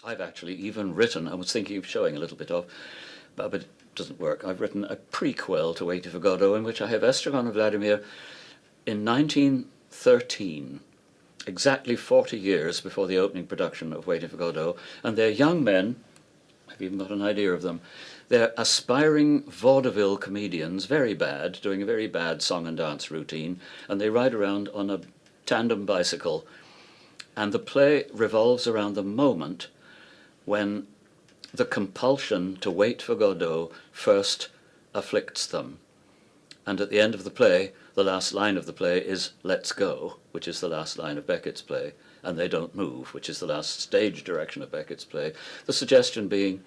I've actually even written, I was thinking of showing a little bit of, but it doesn't work. I've written a prequel to Wait for Godot in which I have Estragon and Vladimir in 1913, exactly 40 years before the opening production of Waiting for Godot, and they're young men. I've even got an idea of them. They're aspiring vaudeville comedians, very bad, doing a very bad song and dance routine, and they ride around on a tandem bicycle. And the play revolves around the moment when the compulsion to wait for Godot first afflicts them. And at the end of the play, the last line of the play is "Let's go," which is the last line of Beckett's play, and "They don't move," which is the last stage direction of Beckett's play. The suggestion being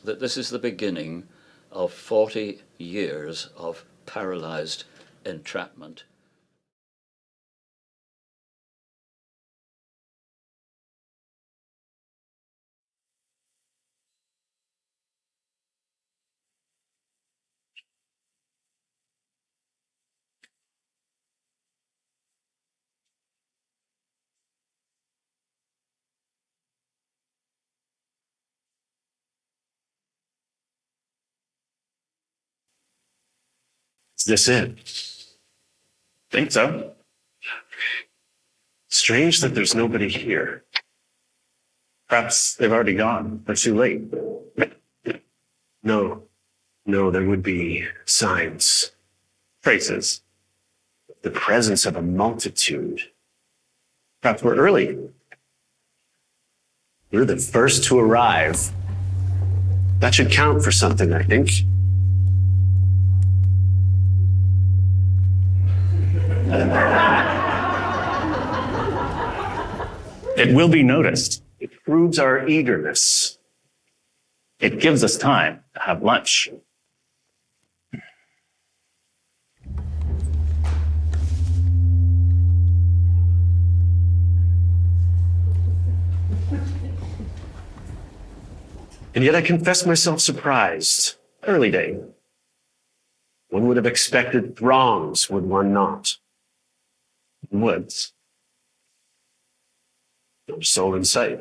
that this is the beginning of 40 years of paralyzed entrapment. Is this it? Think so. Strange that there's nobody here. Perhaps they've already gone. They're too late. No, there would be signs. Traces. The presence of a multitude. Perhaps we're early. We're the first to arrive. That should count for something, I think. It will be noticed. It proves our eagerness. It gives us time to have lunch. And yet I confess myself surprised. Early day. One would have expected throngs, would one not? Woods. No soul in sight.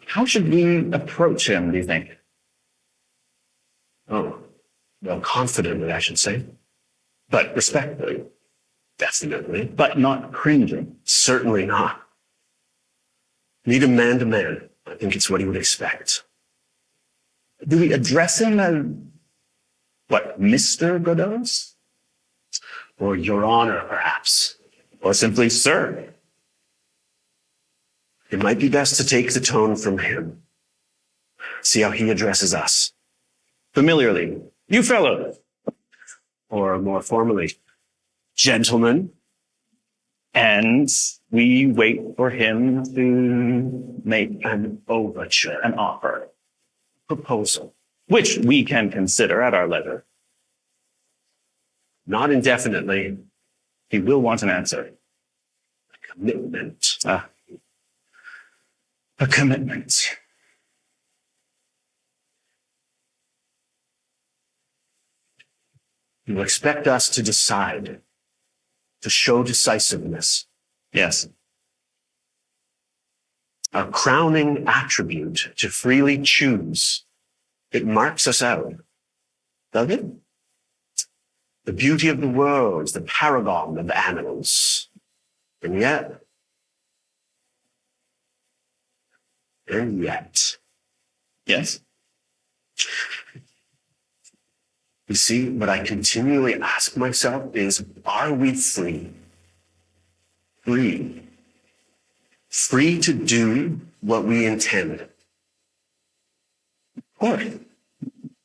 How should we approach him, do you think? Oh, well, confidently, I should say. But respectfully. Definitely. But not cringing. Certainly not. Meet him man to man. I think it's what he would expect. Do we address him as, Mr. Godot's? Or Your Honor, perhaps. Or simply Sir? It might be best to take the tone from him. See how he addresses us. Familiarly. You fellows. Or more formally, gentlemen. And we wait for him to make An overture. an offer, Proposal. which we can consider at our leisure. Not indefinitely. He will want an answer. Commitment. A commitment. You expect us to decide, to show decisiveness. Yes. Our crowning attribute to freely choose. It marks us out. Does it? The beauty of the world is the paragon of animals. And yet. Yes. You see, what I continually ask myself is, are we free? Free. Free to do what we intend. Of course.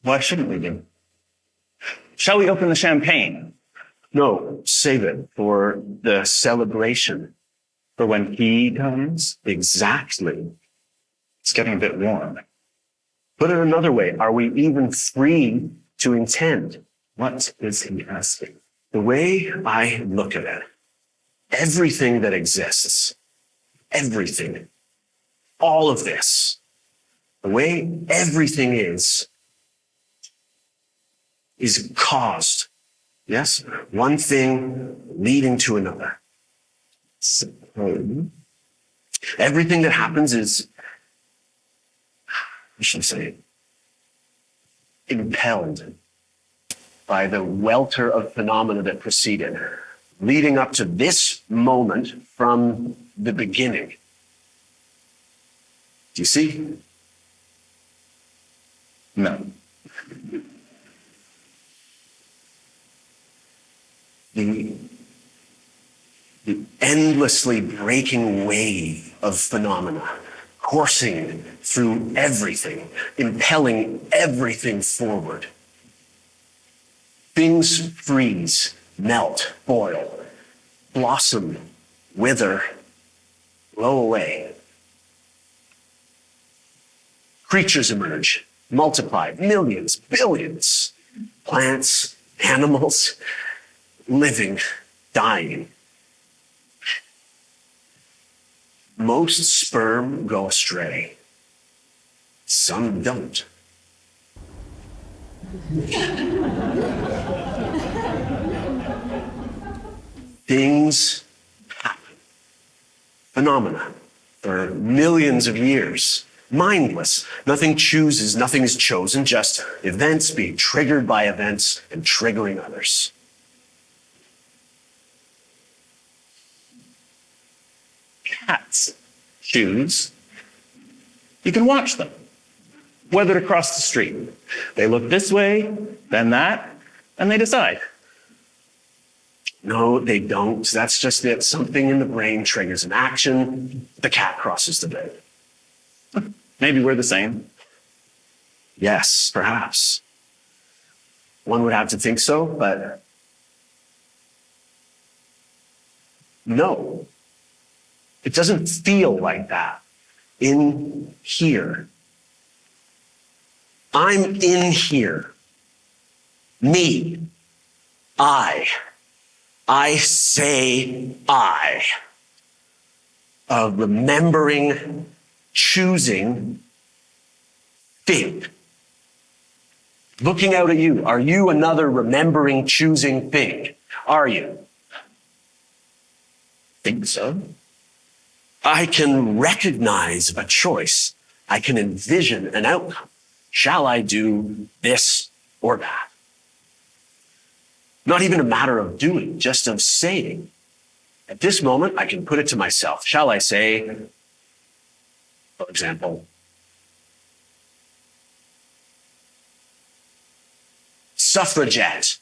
Why shouldn't we be? Shall we open the champagne No, save it for the celebration. for when he comes? Exactly. It's getting a bit warm. Put it another way, are we even free to intend? What is he asking? The way I look at it, everything that exists, everything, all of this, the way everything is caused. Yes? One thing leading to another. Suppose Everything that happens is, I should say, impelled by the welter of phenomena that preceded, leading up to this moment from the beginning. Do you see? No. The endlessly breaking wave of phenomena, coursing through everything, impelling everything forward. Things freeze, melt, boil, blossom, wither, blow away. Creatures emerge, multiply, millions, billions. Plants, animals, living, dying. Most sperm go astray. Some don't. Things happen. Phenomena for millions of years. Mindless. Nothing chooses, nothing is chosen, just events being triggered by events and triggering others. Cats choose. You can watch them. Whether to cross the street. They look this way, then that, and they decide. No, they don't. That's just it. Something in the brain triggers an action. The cat crosses the road. Maybe we're the same. Yes, perhaps. One would have to think so, but no. It doesn't feel like that in here. I'm in here. Me. I say I. A remembering, choosing thing. Looking out at you. Are you another remembering, choosing thing? Are you? Think so. I can recognize a choice. I can envision an outcome. Shall I do this or that? Not even a matter of doing, just of saying. At this moment, I can put it to myself. Shall I say, for example, suffragette?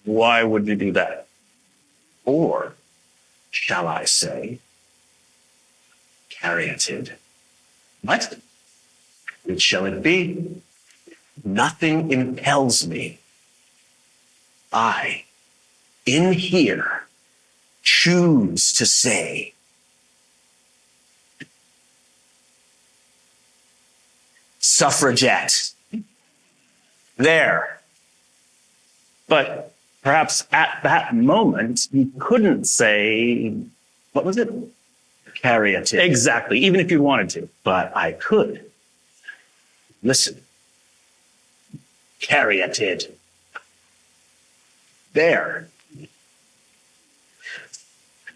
Why would you do that? Or shall I say, caryatid? What? Which shall it be? Nothing impels me. I, in here, choose to say, suffragette. There. But perhaps at that moment, you couldn't say, what was it? Caryatid. Exactly, even if you wanted to. But I could. Listen. Caryatid. There.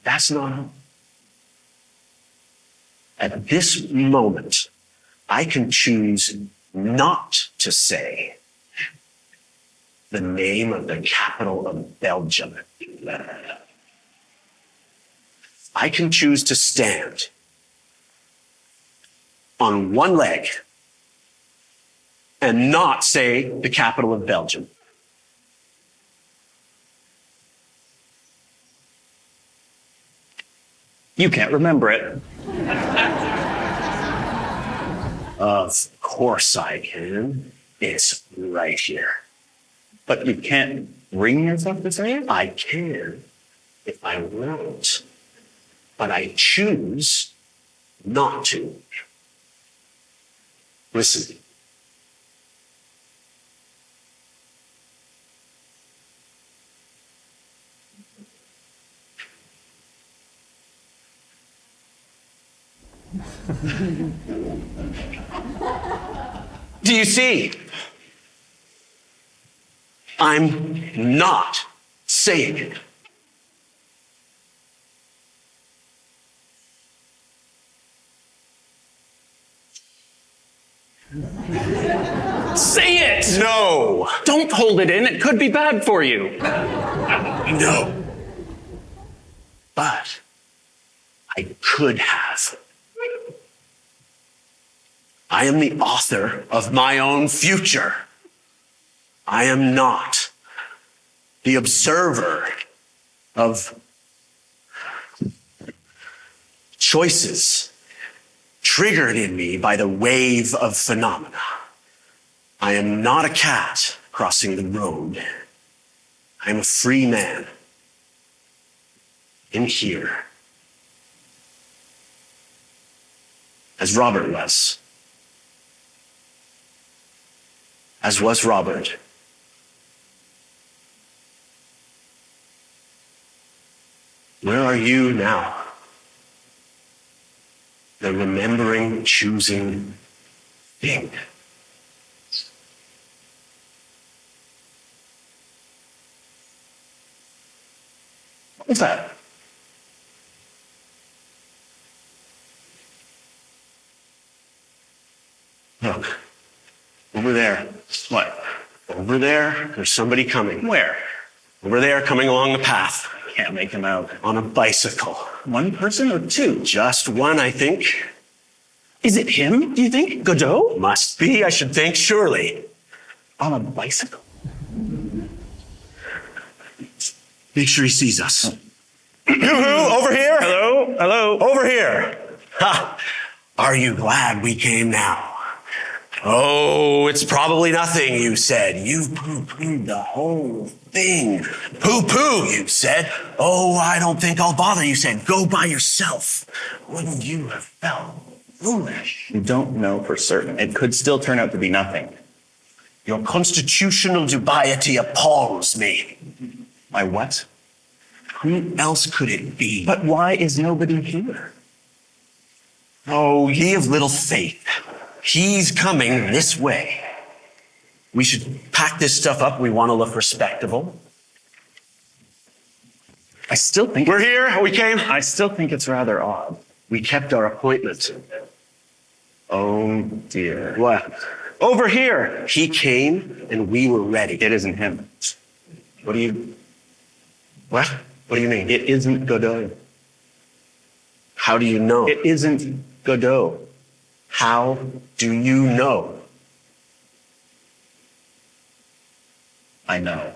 That's not all. At this moment, I can choose not to say the name of the capital of Belgium. I can choose to stand on one leg and not say the capital of Belgium. You can't remember it. Of course I can. It's right here. But you can't bring yourself to say it? I can if I want, but I choose not to. Listen. Do you see? I'm not saying it. Say it! No. Don't hold it in. It could be bad for you. No. But I could have. I am the author of my own future. I am not the observer of choices triggered in me by the wave of phenomena. I am not a cat crossing the road. I am a free man in here, as Robert was. As was Robert. Where are you now? The remembering, choosing thing. What was that? Look, over there. What? Over there, there's somebody coming. Where? Over there, coming along the path. Can't make him out. On a bicycle. One person or two? Just one, I think. Is it him, do you think? Godot? Must be, I should think, surely. On a bicycle? Make sure he sees us. Yoo-hoo, over here. Hello? Hello? Over here. Ha! Are you glad we came now? Oh, it's probably nothing, you said. You poo-pooed the whole thing. Poo-poo, you said. Oh, I don't think I'll bother, you said. Go by yourself. Wouldn't you have felt foolish? You don't know for certain. It could still turn out to be nothing. Your constitutional dubiety appalls me. My what? Who else could it be? But why is nobody here? Oh, ye of little faith. He's coming this way. We should pack this stuff up. We want to look respectable. I still think We're here. We came. I still think it's rather odd. We kept our appointment. Oh dear. What? Over here. He came and we were ready. It isn't him. What do you... What? What do you mean? It isn't Godot. How do you know? It isn't Godot. How do you know? I know.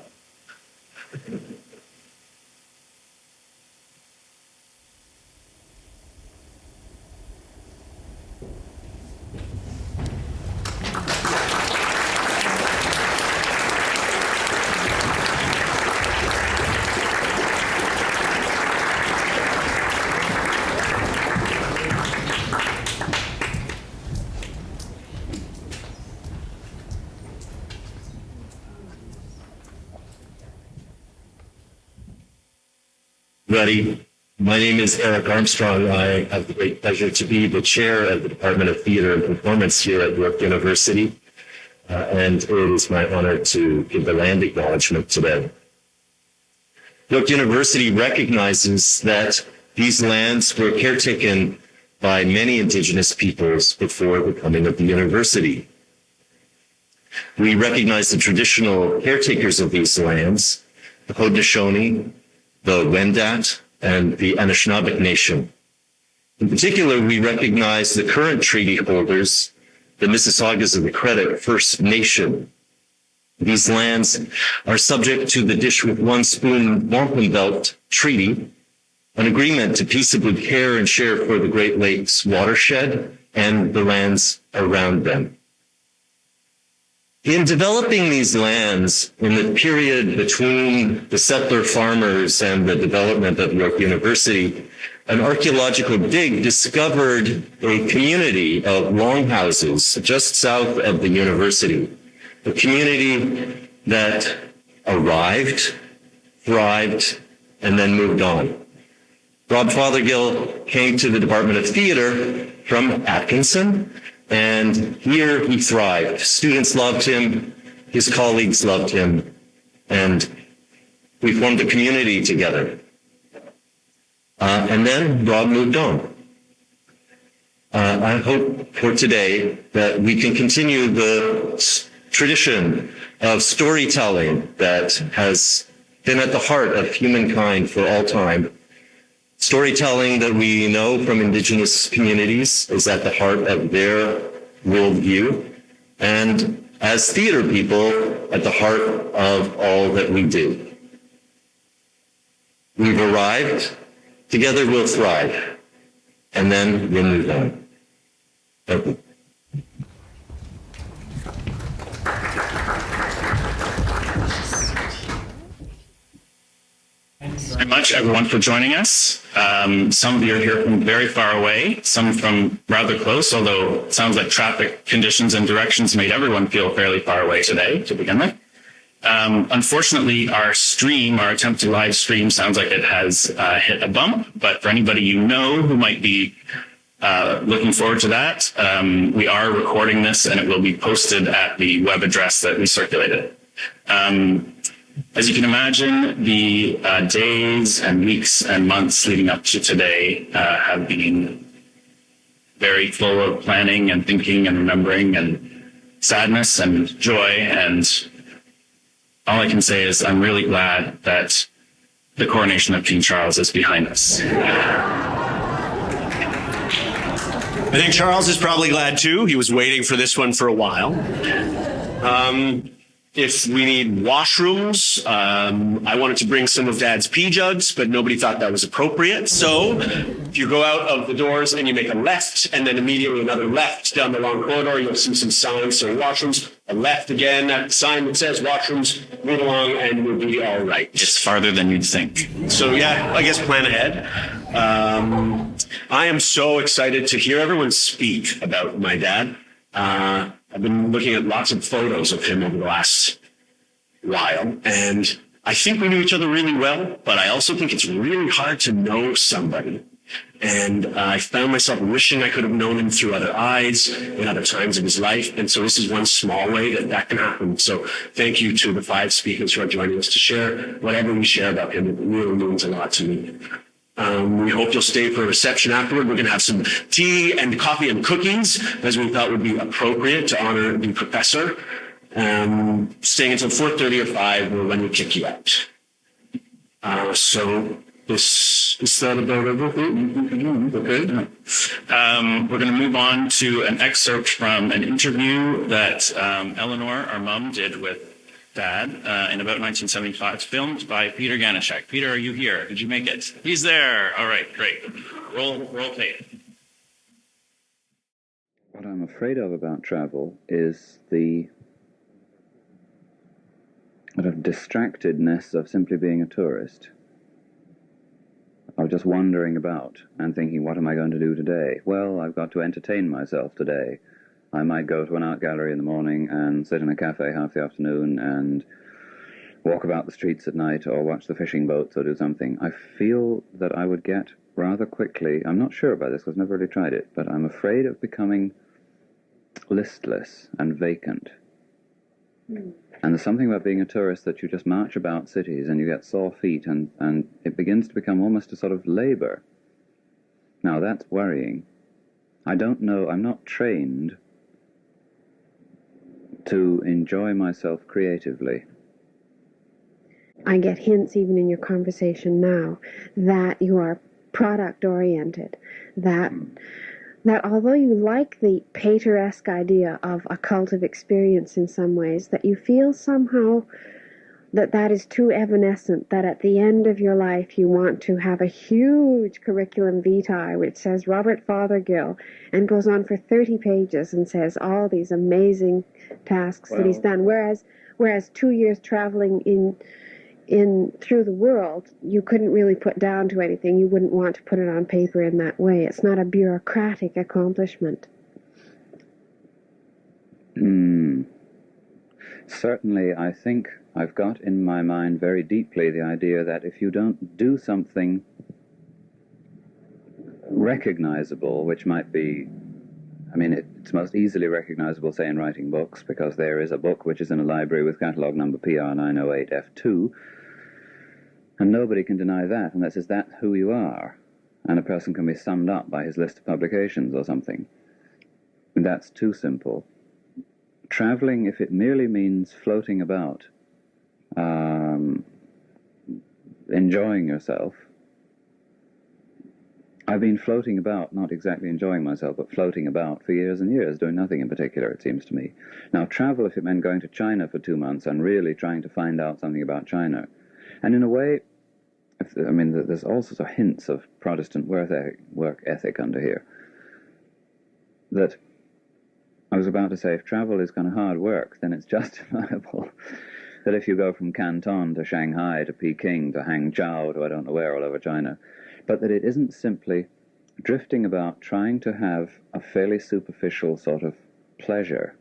Everybody, my name is Eric Armstrong. I have the great pleasure to be the chair of the Department of Theater and Performance here at York University, and it is my honor to give the land acknowledgement today. York University recognizes that these lands were caretaken by many indigenous peoples before the coming of the university. We recognize the traditional caretakers of these lands, the Haudenosaunee, the Wendat, and the Anishinaabe Nation. In particular, we recognize the current treaty holders, the Mississaugas of the Credit First Nation. These lands are subject to the Dish with One Spoon Wampum Belt Treaty, an agreement to peaceably care and share for the Great Lakes watershed and the lands around them. In developing these lands in the period between the settler farmers and the development of York University, an archaeological dig discovered a community of longhouses just south of the university, a community that arrived, thrived, and then moved on. Rob Fothergill came to the Department of Theater from Atkinson, and here he thrived. Students loved him, his colleagues loved him, and we formed a community together. And then Rob moved on. I hope for today that we can continue the tradition of storytelling that has been at the heart of humankind for all time. Storytelling that we know from indigenous communities is at the heart of their worldview, and as theater people, at the heart of all that we do. We've arrived, together we'll thrive, and then we'll move on. Thank you. Thanks very much, everyone, for joining us. Some of you are here from very far away, some from rather close, although it sounds like traffic conditions and directions made everyone feel fairly far away today to begin with. Unfortunately, our attempt to live stream sounds like it has hit a bump, but for anybody you know who might be looking forward to that, we are recording this and it will be posted at the web address that we circulated. As you can imagine, the days and weeks and months leading up to today have been very full of planning and thinking and remembering and sadness and joy. And all I can say is I'm really glad that the coronation of King Charles is behind us. I think Charles is probably glad too. He was waiting for this one for a while. If we need washrooms, I wanted to bring some of Dad's pee jugs, but nobody thought that was appropriate. So if you go out of the doors and you make a left and then immediately another left down the long corridor, you'll see some signs saying washrooms. A left again, that sign that says washrooms, move along and we'll be all right. It's farther than you'd think. So yeah, I guess plan ahead. I am so excited to hear everyone speak about my dad. I've been looking at lots of photos of him over the last while, and I think we knew each other really well, but I also think it's really hard to know somebody. And I found myself wishing I could have known him through other eyes in other times of his life. And so this is one small way that can happen. So thank you to the 5 speakers who are joining us to share whatever we share about him. It really means a lot to me. We hope you'll stay for a reception afterward. We're going to have some tea and coffee and cookies, as we thought would be appropriate to honor the professor. Staying until 4:30 or 5 or when we kick you out. So is that about everything? Okay. We're going to move on to an excerpt from an interview that Eleanor, our mom, did with Dad in about 1975, filmed by Peter Ganashek. Peter, are you here? Did you make it? He's there. All right, great. Roll tape. What I'm afraid of about travel is the sort of distractedness of simply being a tourist. Of just wandering about and thinking, what am I going to do today? Well, I've got to entertain myself today. I might go to an art gallery in the morning and sit in a cafe half the afternoon and walk about the streets at night or watch the fishing boats or do something. I feel that I would get rather quickly, I'm not sure about this because I've never really tried it, but I'm afraid of becoming listless and vacant. And there's something about being a tourist that you just march about cities and you get sore feet and it begins to become almost a sort of labor. Now that's worrying. I don't know, I'm not trained to enjoy myself creatively. I get hints even in your conversation now that you are product-oriented, that although you like the Pater-esque idea of a cult of experience in some ways, that you feel somehow that is too evanescent, that at the end of your life you want to have a huge curriculum vitae which says Robert Fothergill and goes on for 30 pages and says all these amazing tasks that he's done, whereas 2 years traveling in through the world, you couldn't really put down to anything. You wouldn't want to put it on paper in that way. It's not a bureaucratic accomplishment. Certainly, I think I've got in my mind very deeply the idea that if you don't do something recognizable, which might be, I mean, it's most easily recognizable, say, in writing books, because there is a book which is in a library with catalogue number PR908F2, and nobody can deny that unless is that who you are. and a person can be summed up by his list of publications or something. That's too simple. Traveling, if it merely means floating about, enjoying yourself. I've been floating about, not exactly enjoying myself, but floating about for years and years, doing nothing in particular, it seems to me. Now, travel, if it meant going to China for 2 months and really trying to find out something about China. And in a way, there's all sorts of hints of Protestant work ethic under here. That I was about to say, if travel is kind of hard work, then it's justifiable that if you go from Canton to Shanghai to Peking to Hangzhou to I don't know where all over China, but that it isn't simply drifting about trying to have a fairly superficial sort of pleasure.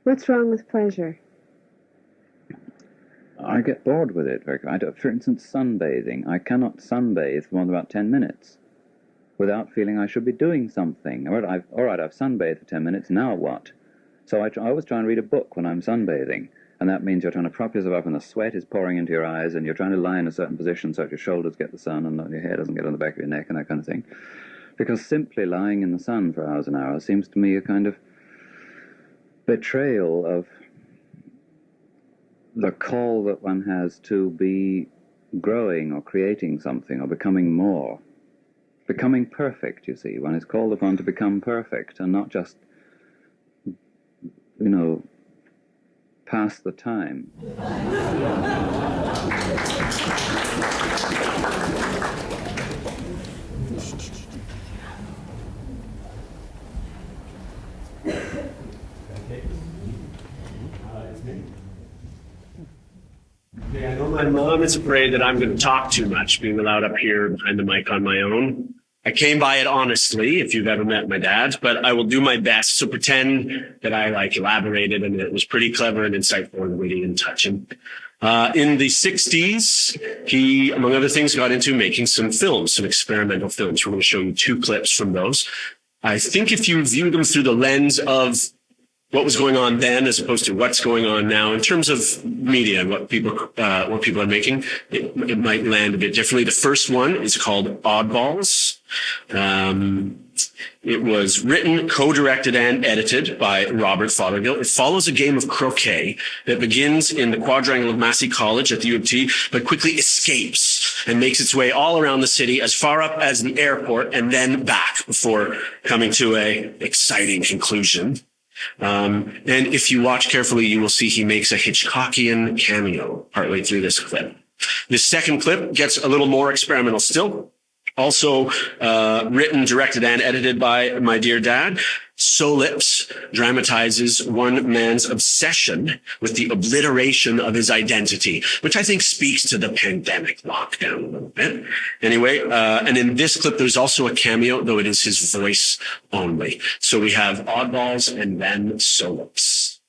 What's wrong with pleasure? I get bored with it. For instance, sunbathing. I cannot sunbathe for more than about 10 minutes without feeling I should be doing something. All right, I've sunbathed for 10 minutes, now what? So I always try and read a book when I'm sunbathing. And that means you're trying to prop yourself up and the sweat is pouring into your eyes and you're trying to lie in a certain position so that your shoulders get the sun and your hair doesn't get on the back of your neck and that kind of thing. Because simply lying in the sun for hours and hours seems to me a kind of betrayal of the call that one has to be growing or creating something or becoming more. Becoming perfect, you see. One is called upon to become perfect and not just, pass the time. Yeah, I know my mom is afraid that I'm going to talk too much, being allowed up here behind the mic on my own. I came by it honestly, if you've ever met my dad, but I will do my best. So pretend that I elaborated and it was pretty clever and insightful and witty and touching. In the 60s, he, among other things, got into making some films, some experimental films. We're going to show you 2 clips from those. I think if you view them through the lens of what was going on then as opposed to what's going on now in terms of media and what people are making, it might land a bit differently. The first one is called Oddballs. It was written, co-directed, and edited by Robert Fothergill. It follows a game of croquet that begins in the quadrangle of Massey College at the U of T, but quickly escapes and makes its way all around the city as far up as the airport and then back before coming to a exciting conclusion. And if you watch carefully, you will see he makes a Hitchcockian cameo partway through this clip. This second clip gets a little more experimental still. Also written, directed, and edited by my dear dad. So Lips dramatizes one man's obsession with the obliteration of his identity, which I think speaks to the pandemic lockdown a little bit. Anyway, and in this clip, there's also a cameo, though it is his voice only. So we have Oddballs and then So Lips.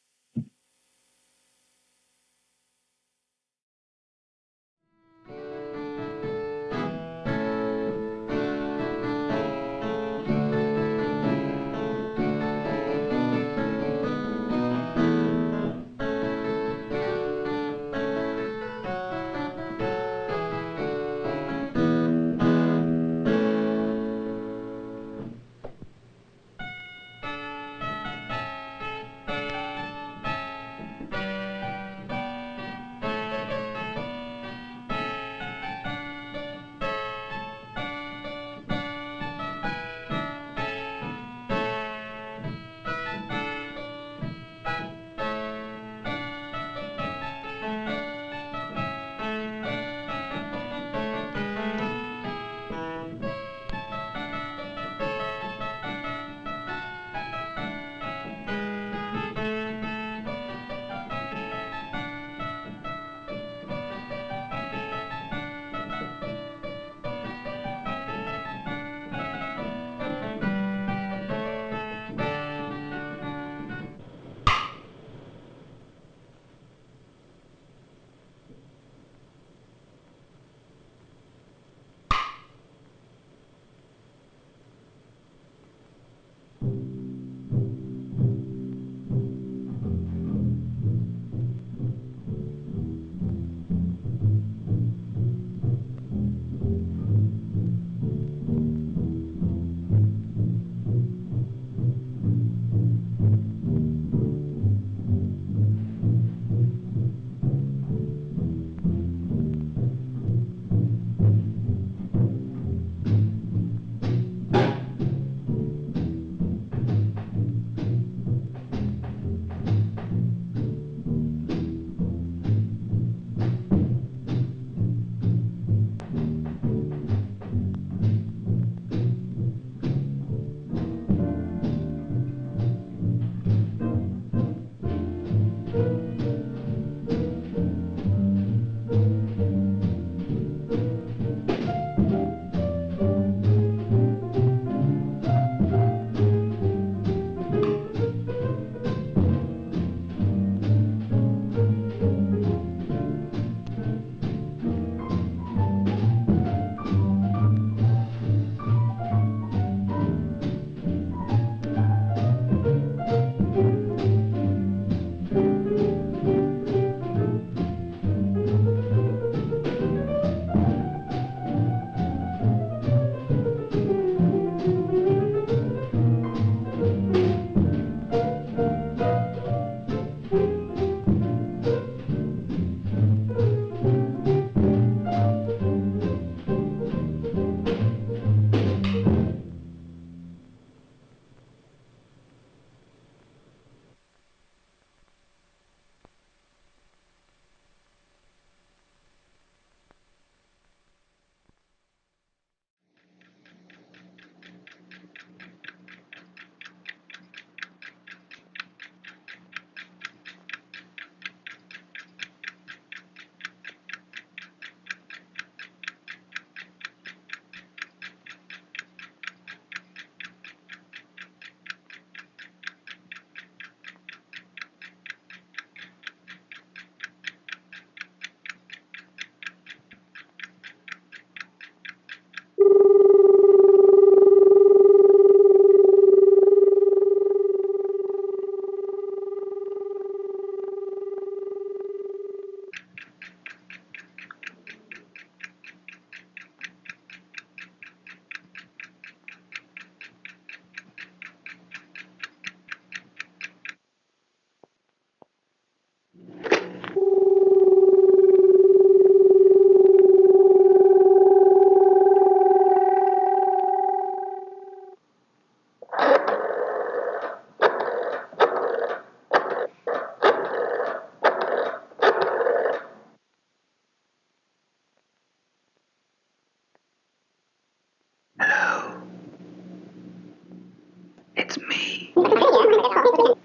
It's me. It's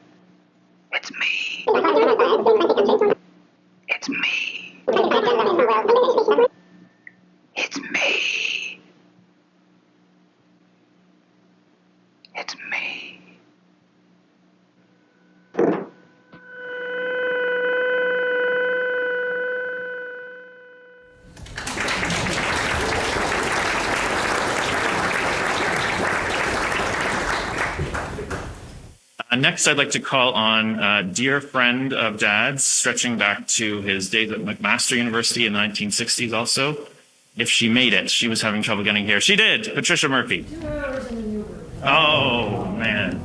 me. It's me. It's me. It's me. Next, I'd like to call on a dear friend of Dad's, stretching back to his days at McMaster University in the 1960s also. If she made it, she was having trouble getting here. She did, Patricia Murphy. Oh, man.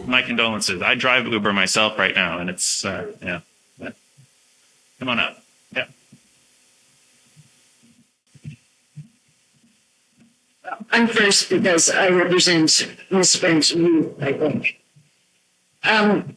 My condolences. I drive Uber myself right now, and it's, yeah. But come on up. Yeah. I'm first because I represent Miss Frank's view, I think. Thank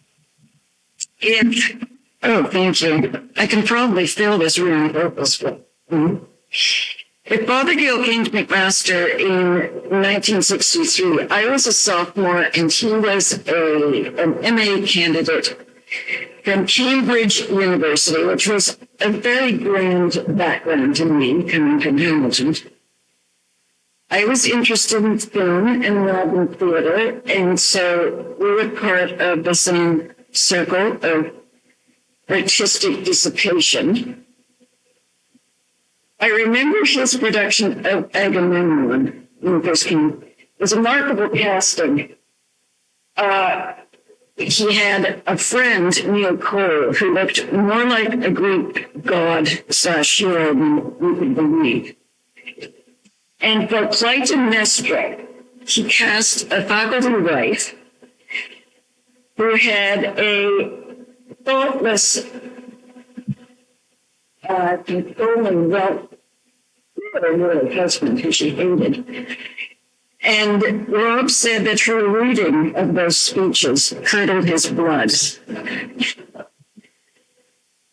you. I can probably fill this room purposefully. If Fothergill came to McMaster in 1963, I was a sophomore and he was an MA candidate from Cambridge University, which was a very grand background to me coming from Hamilton. I was interested in film and modern theater, and so we were part of the same circle of artistic dissipation. I remember his production of Agamemnon when it first came. It was a remarkable casting. He had a friend, Neil Cole, who looked more like a Greek god / hero than we could believe. And for Clytemnestra, he cast a faculty wife who had a thoughtless, controlling, husband who she hated. And Rob said that her reading of those speeches curdled his blood. Then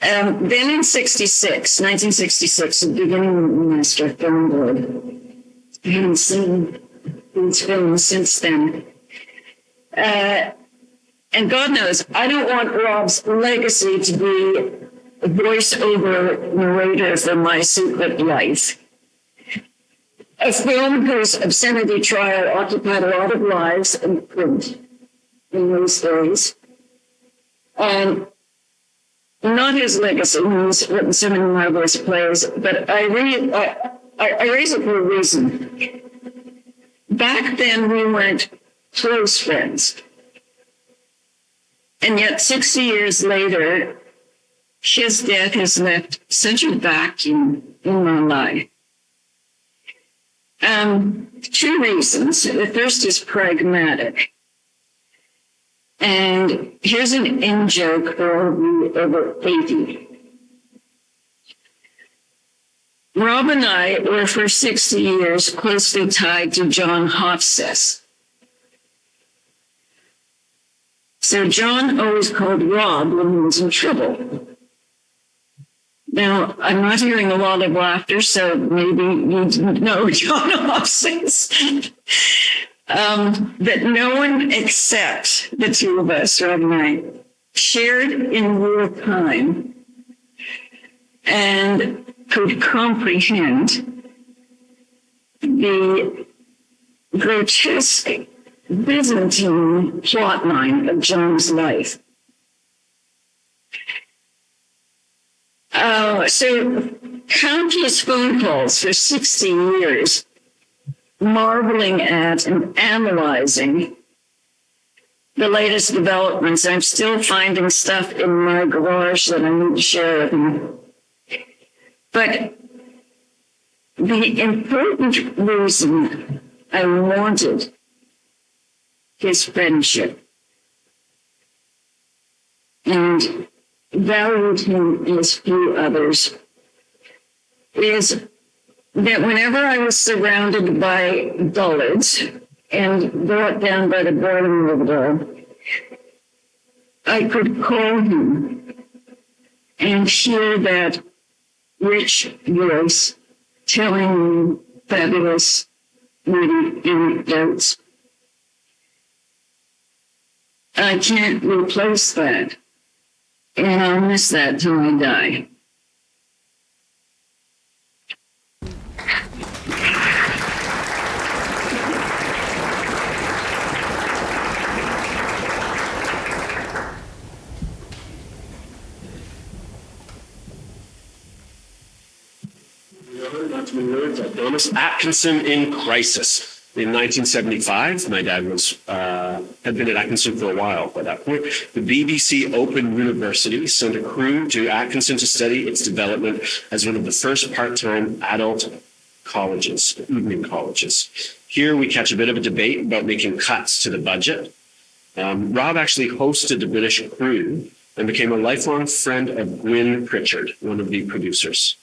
in 1966, the beginning of the Master Film Board, I haven't seen these films since then. And God knows, I don't want Rob's legacy to be a voiceover narrator for my secret life. A film whose obscenity trial occupied a lot of lives in print in those days. And not his legacy, he's written so many marvelous plays, but I raise it for a reason. Back then, we weren't close friends. And yet, 60 years later, his death has left such a vacuum in my life. Two reasons. The first is pragmatic. And here's an in-joke for you over 80. Rob and I were for 60 years closely tied to John Hofstede. So John always called Rob when he was in trouble. Now, I'm not hearing a lot of laughter, so maybe you didn't know John Hofstede. But no one except the two of us, Rob and I, shared in real time and could comprehend the grotesque Byzantine plotline of John's life. So countless phone calls for 60 years, marveling at and analyzing the latest developments. I'm still finding stuff in my garage that I need to share with you. But the important reason I wanted his friendship and valued him as few others is that whenever I was surrounded by dullards and brought down by the boredom of it all, I could call him and hear that rich voice telling me fabulous, witty anecdotes. I can't replace that. And I'll miss that till I die. Not too many words. Thomas Atkinson in crisis. In 1975, my dad had been at Atkinson for a while. By that point, the BBC Open University sent a crew to Atkinson to study its development as one of the first part-time adult colleges, evening colleges. Here we catch a bit of a debate about making cuts to the budget. Rob actually hosted the British crew and became a lifelong friend of Gwyn Pritchard, one of the producers.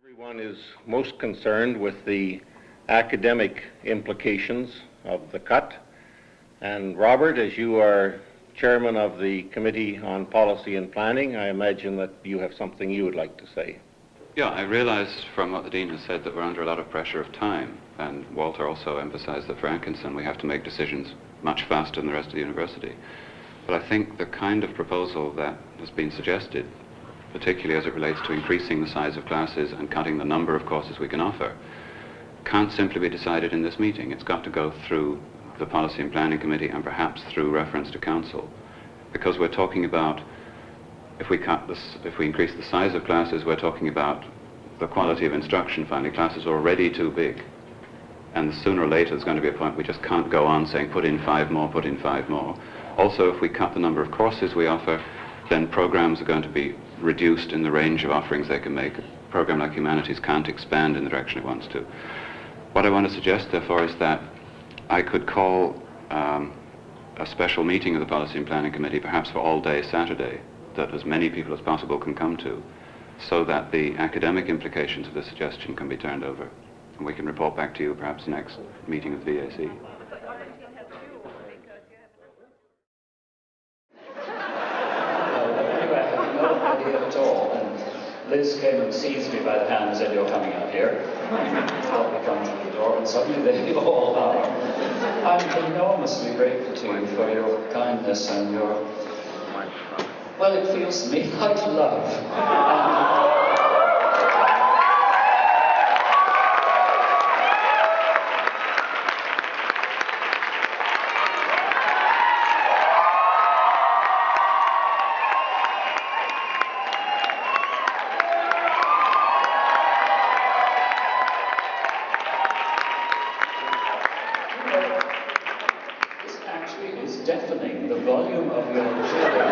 Everyone is most concerned with the academic implications of the cut. And Robert, as you are chairman of the Committee on Policy and Planning, I imagine that you have something you would like to say. Yeah, I realize from what the Dean has said that we're under a lot of pressure of time, and Walter also emphasized that for Atkinson we have to make decisions much faster than the rest of the university. But I think the kind of proposal that has been suggested, particularly as it relates to increasing the size of classes and cutting the number of courses we can offer, can't simply be decided in this meeting. It's got to go through the Policy and Planning Committee and perhaps through reference to Council, because we're talking about, if we increase the size of classes, we're talking about the quality of instruction. Finally, classes are already too big, and sooner or later there's going to be a point we just can't go on saying put in 5 more, put in 5 more. Also, if we cut the number of courses we offer, then programs are going to be reduced in the range of offerings they can make. A program like Humanities can't expand in the direction it wants to. What I want to suggest, therefore, is that I could call a special meeting of the Policy and Planning Committee, perhaps for all day Saturday, that as many people as possible can come to, so that the academic implications of this suggestion can be turned over. And we can report back to you perhaps next meeting of the VAC. At all, and Liz came and seized me by the hand and said, "You're coming out here." Helped me come to the door, and suddenly they all are. I'm enormously grateful to you for your kindness and your, well, it feels to me like love. Deafening. The volume of your cheering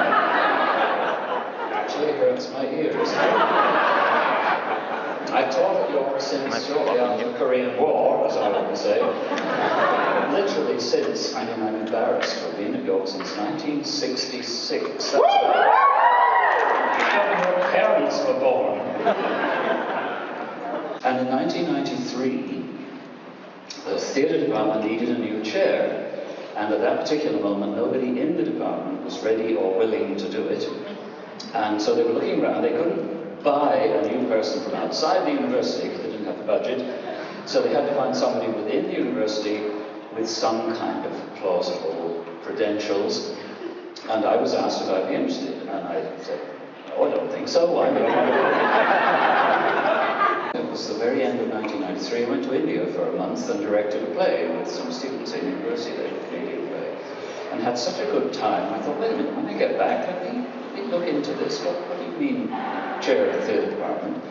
actually hurts my ears. I taught York since shortly after the Korean War, as I would say. Literally since, I mean, I'm embarrassed to have been at York since 1966. That's when your parents were born. And in 1993, the theatre department needed a new chair. And at that particular moment, nobody in the department was ready or willing to do it. And so they were looking around. They couldn't buy a new person from outside the university because they didn't have the budget. So they had to find somebody within the university with some kind of plausible credentials. And I was asked if I'd be interested. And I said, "No, I don't think so. Why would I?" It was the very end of 1993. I went to India for a month and directed a play with some students in university, a Canadian play, and had such a good time. I thought, wait a minute, when I get back, let me look into this. What do you mean, chair of the theatre department?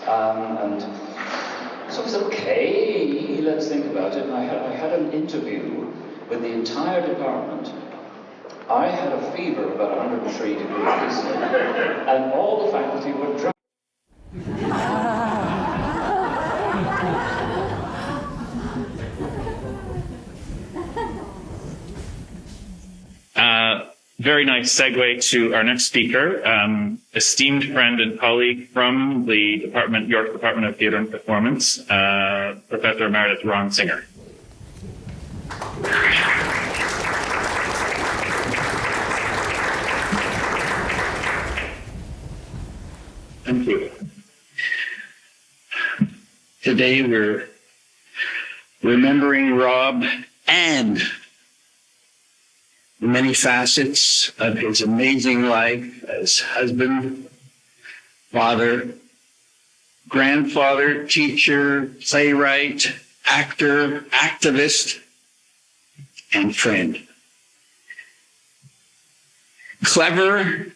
And so I said, okay, let's think about it. And I had an interview with the entire department. I had a fever of about 103 degrees, and all the faculty were drunk. Very nice segue to our next speaker, esteemed friend and colleague from the York Department of Theatre and Performance, Professor Emeritus Ron Singer. Thank you. Today we're remembering Rob and the many facets of his amazing life as husband, father, grandfather, teacher, playwright, actor, activist, and friend. Clever,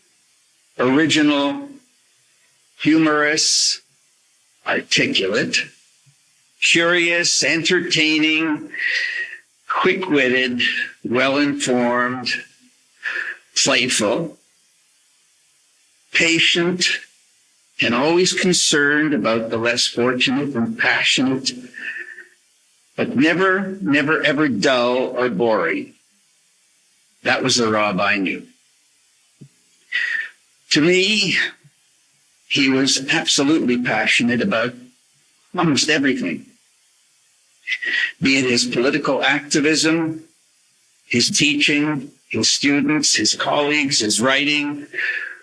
original, humorous, articulate, curious, entertaining, quick-witted, well-informed, playful, patient, and always concerned about the less fortunate and passionate, but never, ever dull or boring. That was the Rob I knew. To me, he was absolutely passionate about almost everything, be it his political activism, his teaching, his students, his colleagues, his writing,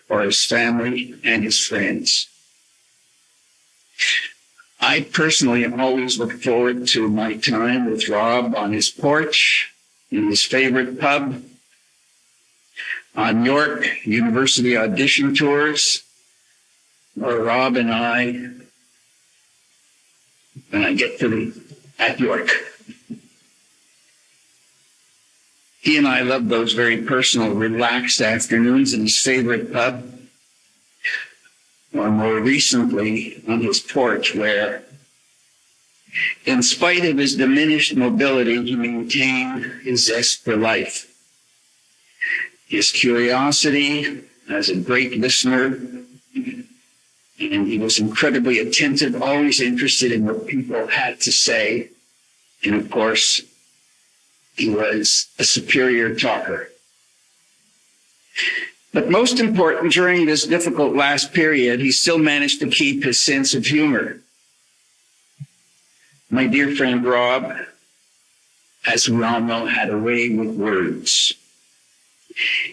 or his family and his friends. I personally always look forward to my time with Rob on his porch, in his favorite pub, on York University audition tours, or Rob and I, when I get at York. He and I love those very personal, relaxed afternoons in his favorite pub, or more recently on his porch, where, in spite of his diminished mobility, he maintained his zest for life, his curiosity as a great listener, and he was incredibly attentive, always interested in what people had to say. And of course, he was a superior talker. But most important, during this difficult last period, he still managed to keep his sense of humor. My dear friend Rob, as we all know, had a way with words.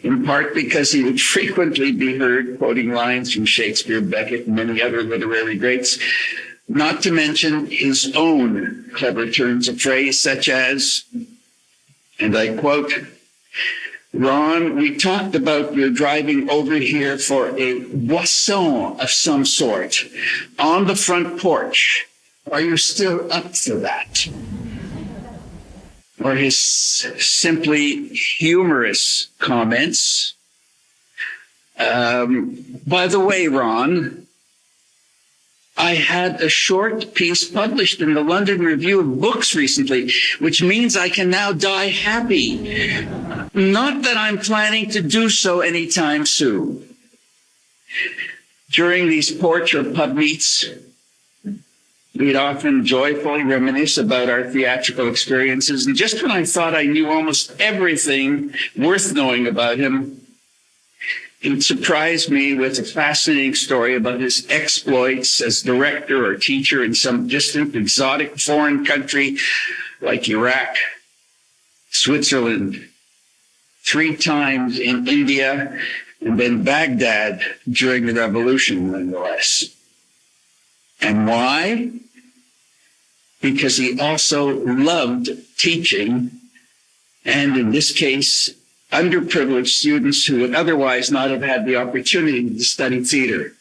In part because he would frequently be heard quoting lines from Shakespeare, Beckett, and many other literary greats, not to mention his own clever turns of phrase, such as, and I quote, "Ron, we talked about your driving over here for a boisson of some sort on the front porch. Are you still up for that?" Or his simply humorous comments. By the way, Ron, I had a short piece published in the London Review of Books recently, which means I can now die happy. Not that I'm planning to do so anytime soon. During these porch or pub meets, we'd often joyfully reminisce about our theatrical experiences. And just when I thought I knew almost everything worth knowing about him, he would surprise me with a fascinating story about his exploits as director or teacher in some distant, exotic foreign country like Iraq, Switzerland, 3 times in India, and then Baghdad during the revolution, nonetheless. And why? Because he also loved teaching, and in this case, underprivileged students who would otherwise not have had the opportunity to study theater.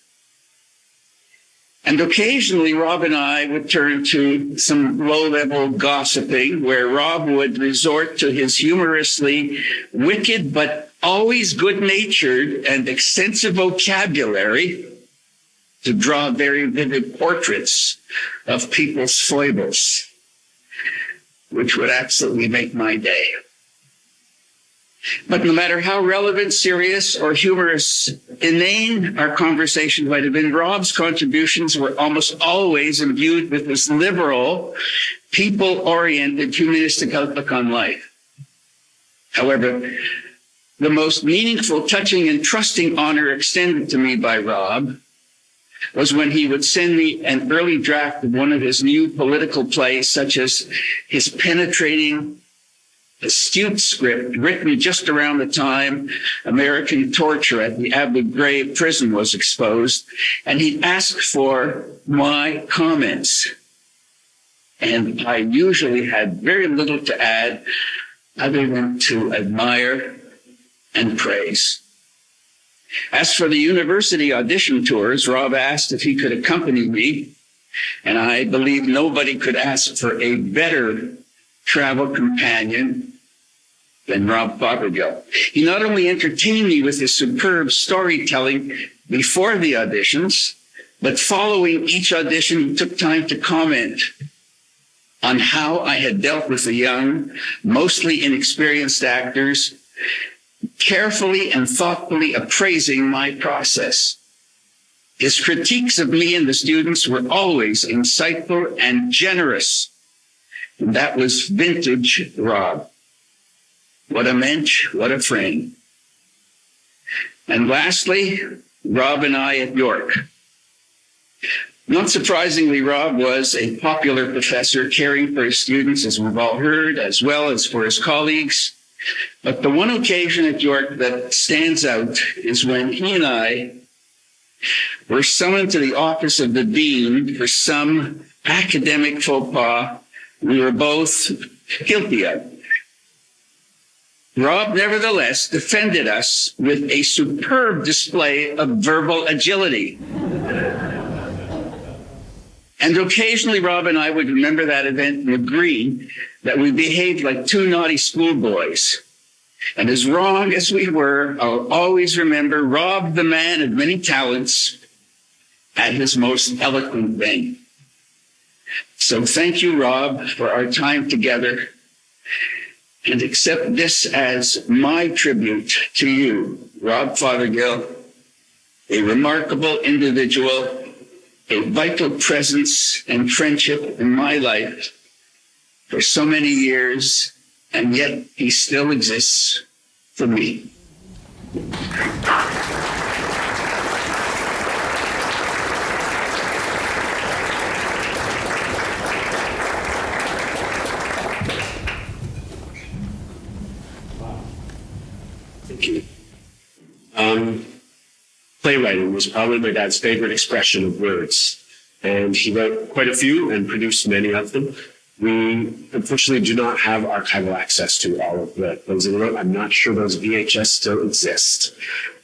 And occasionally, Rob and I would turn to some low-level gossiping, where Rob would resort to his humorously wicked but always good-natured and extensive vocabulary to draw very vivid portraits of people's foibles, which would absolutely make my day. But no matter how relevant, serious, or humorous, inane our conversation might have been, Rob's contributions were almost always imbued with this liberal, people-oriented, humanistic outlook on life. However, the most meaningful, touching, and trusting honor extended to me by Rob was when he would send me an early draft of one of his new political plays, such as his penetrating, astute script written just around the time American torture at the Abu Ghraib prison was exposed, and he'd ask for my comments. and I usually had very little to add other than to admire and praise. As for the university audition tours, Rob asked if he could accompany me, and I believe nobody could ask for a better travel companion than Rob Fothergill. He not only entertained me with his superb storytelling before the auditions, but following each audition, he took time to comment on how I had dealt with the young, mostly inexperienced actors, carefully and thoughtfully appraising my process. His critiques of me and the students were always insightful and generous. And that was vintage Rob. What a mensch, what a friend. And lastly, Rob and I at York. Not surprisingly, Rob was a popular professor, caring for his students, as we've all heard, as well as for his colleagues. But the one occasion at York that stands out is when he and I were summoned to the office of the dean for some academic faux pas we were both guilty of. Rob, nevertheless, defended us with a superb display of verbal agility. And occasionally, Rob and I would remember that event and agree that we behaved like two naughty schoolboys. And as wrong as we were, I'll always remember Rob, the man of many talents, at his most eloquent vein. So thank you, Rob, for our time together. And accept this as my tribute to you, Rob Fothergill, a remarkable individual, a vital presence and friendship in my life for so many years, and yet he still exists for me. Thank you. Playwriting was probably my dad's favorite expression of words, and he wrote quite a few and produced many of them. We unfortunately do not have archival access to all of those that he wrote. I'm not sure those VHS still exist.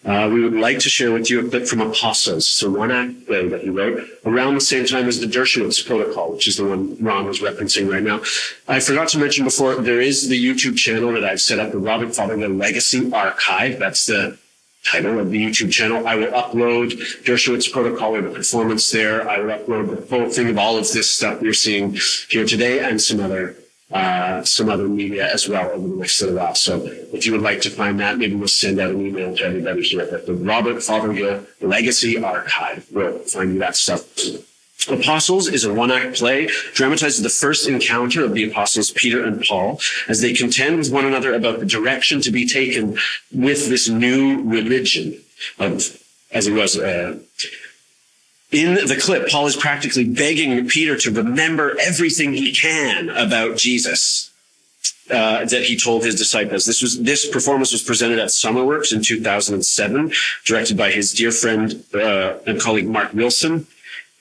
We would like to share with you a clip from Apostles. It's a one-act play that he wrote around the same time as the Dershowitz Protocol, which is the one Ron was referencing right now. I forgot to mention before, there is the YouTube channel that I've set up, the Robert Fothergill Legacy Archive. That's the title of the YouTube channel. I will upload Dershowitz Protocol or the performance there. I will upload the full thing of all of this stuff we're seeing here today and some other media as well over the next little while. So if you would like to find that, maybe we'll send out an email to everybody here at the Robert Fothergill Legacy Archive. We'll find you that stuff. Apostles is a one-act play, dramatizes the first encounter of the apostles Peter and Paul as they contend with one another about the direction to be taken with this new religion of, as it was, in the clip, Paul is practically begging Peter to remember everything he can about Jesus that he told his disciples. This performance was presented at SummerWorks in 2007, directed by his dear friend and colleague Mark Wilson.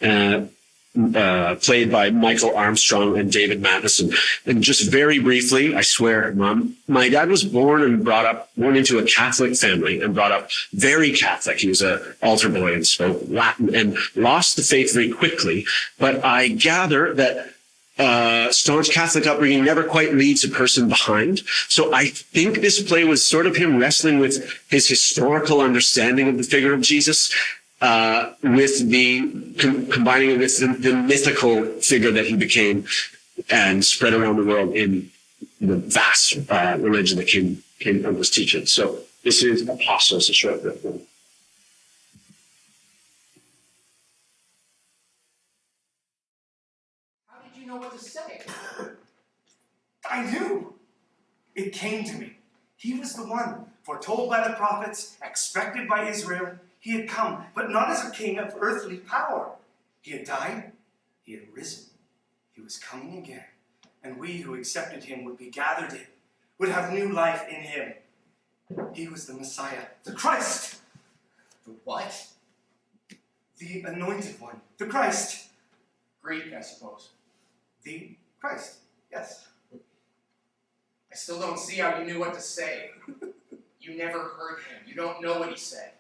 Played by Michael Armstrong and David Matheson. And just very briefly, I swear, Mom, my dad was born into a Catholic family and brought up very Catholic. He was an altar boy and spoke Latin and lost the faith very quickly. But I gather that staunch Catholic upbringing never quite leaves a person behind. So I think this play was sort of him wrestling with his historical understanding of the figure of Jesus, with combining it with the mythical figure that he became and spread around the world in the vast religion that came from his teaching. So this is Apostles, a short film. How did you know what to say? I knew. It came to me. He was the one, foretold by the prophets, expected by Israel. He had come, but not as a king of earthly power. He had died. He had risen. He was coming again. And we who accepted him would be gathered in, would have new life in him. He was the Messiah, the Christ. The what? The anointed one, the Christ. Greek, I suppose. The Christ, yes. I still don't see how you knew what to say. You never heard him. You don't know what he said,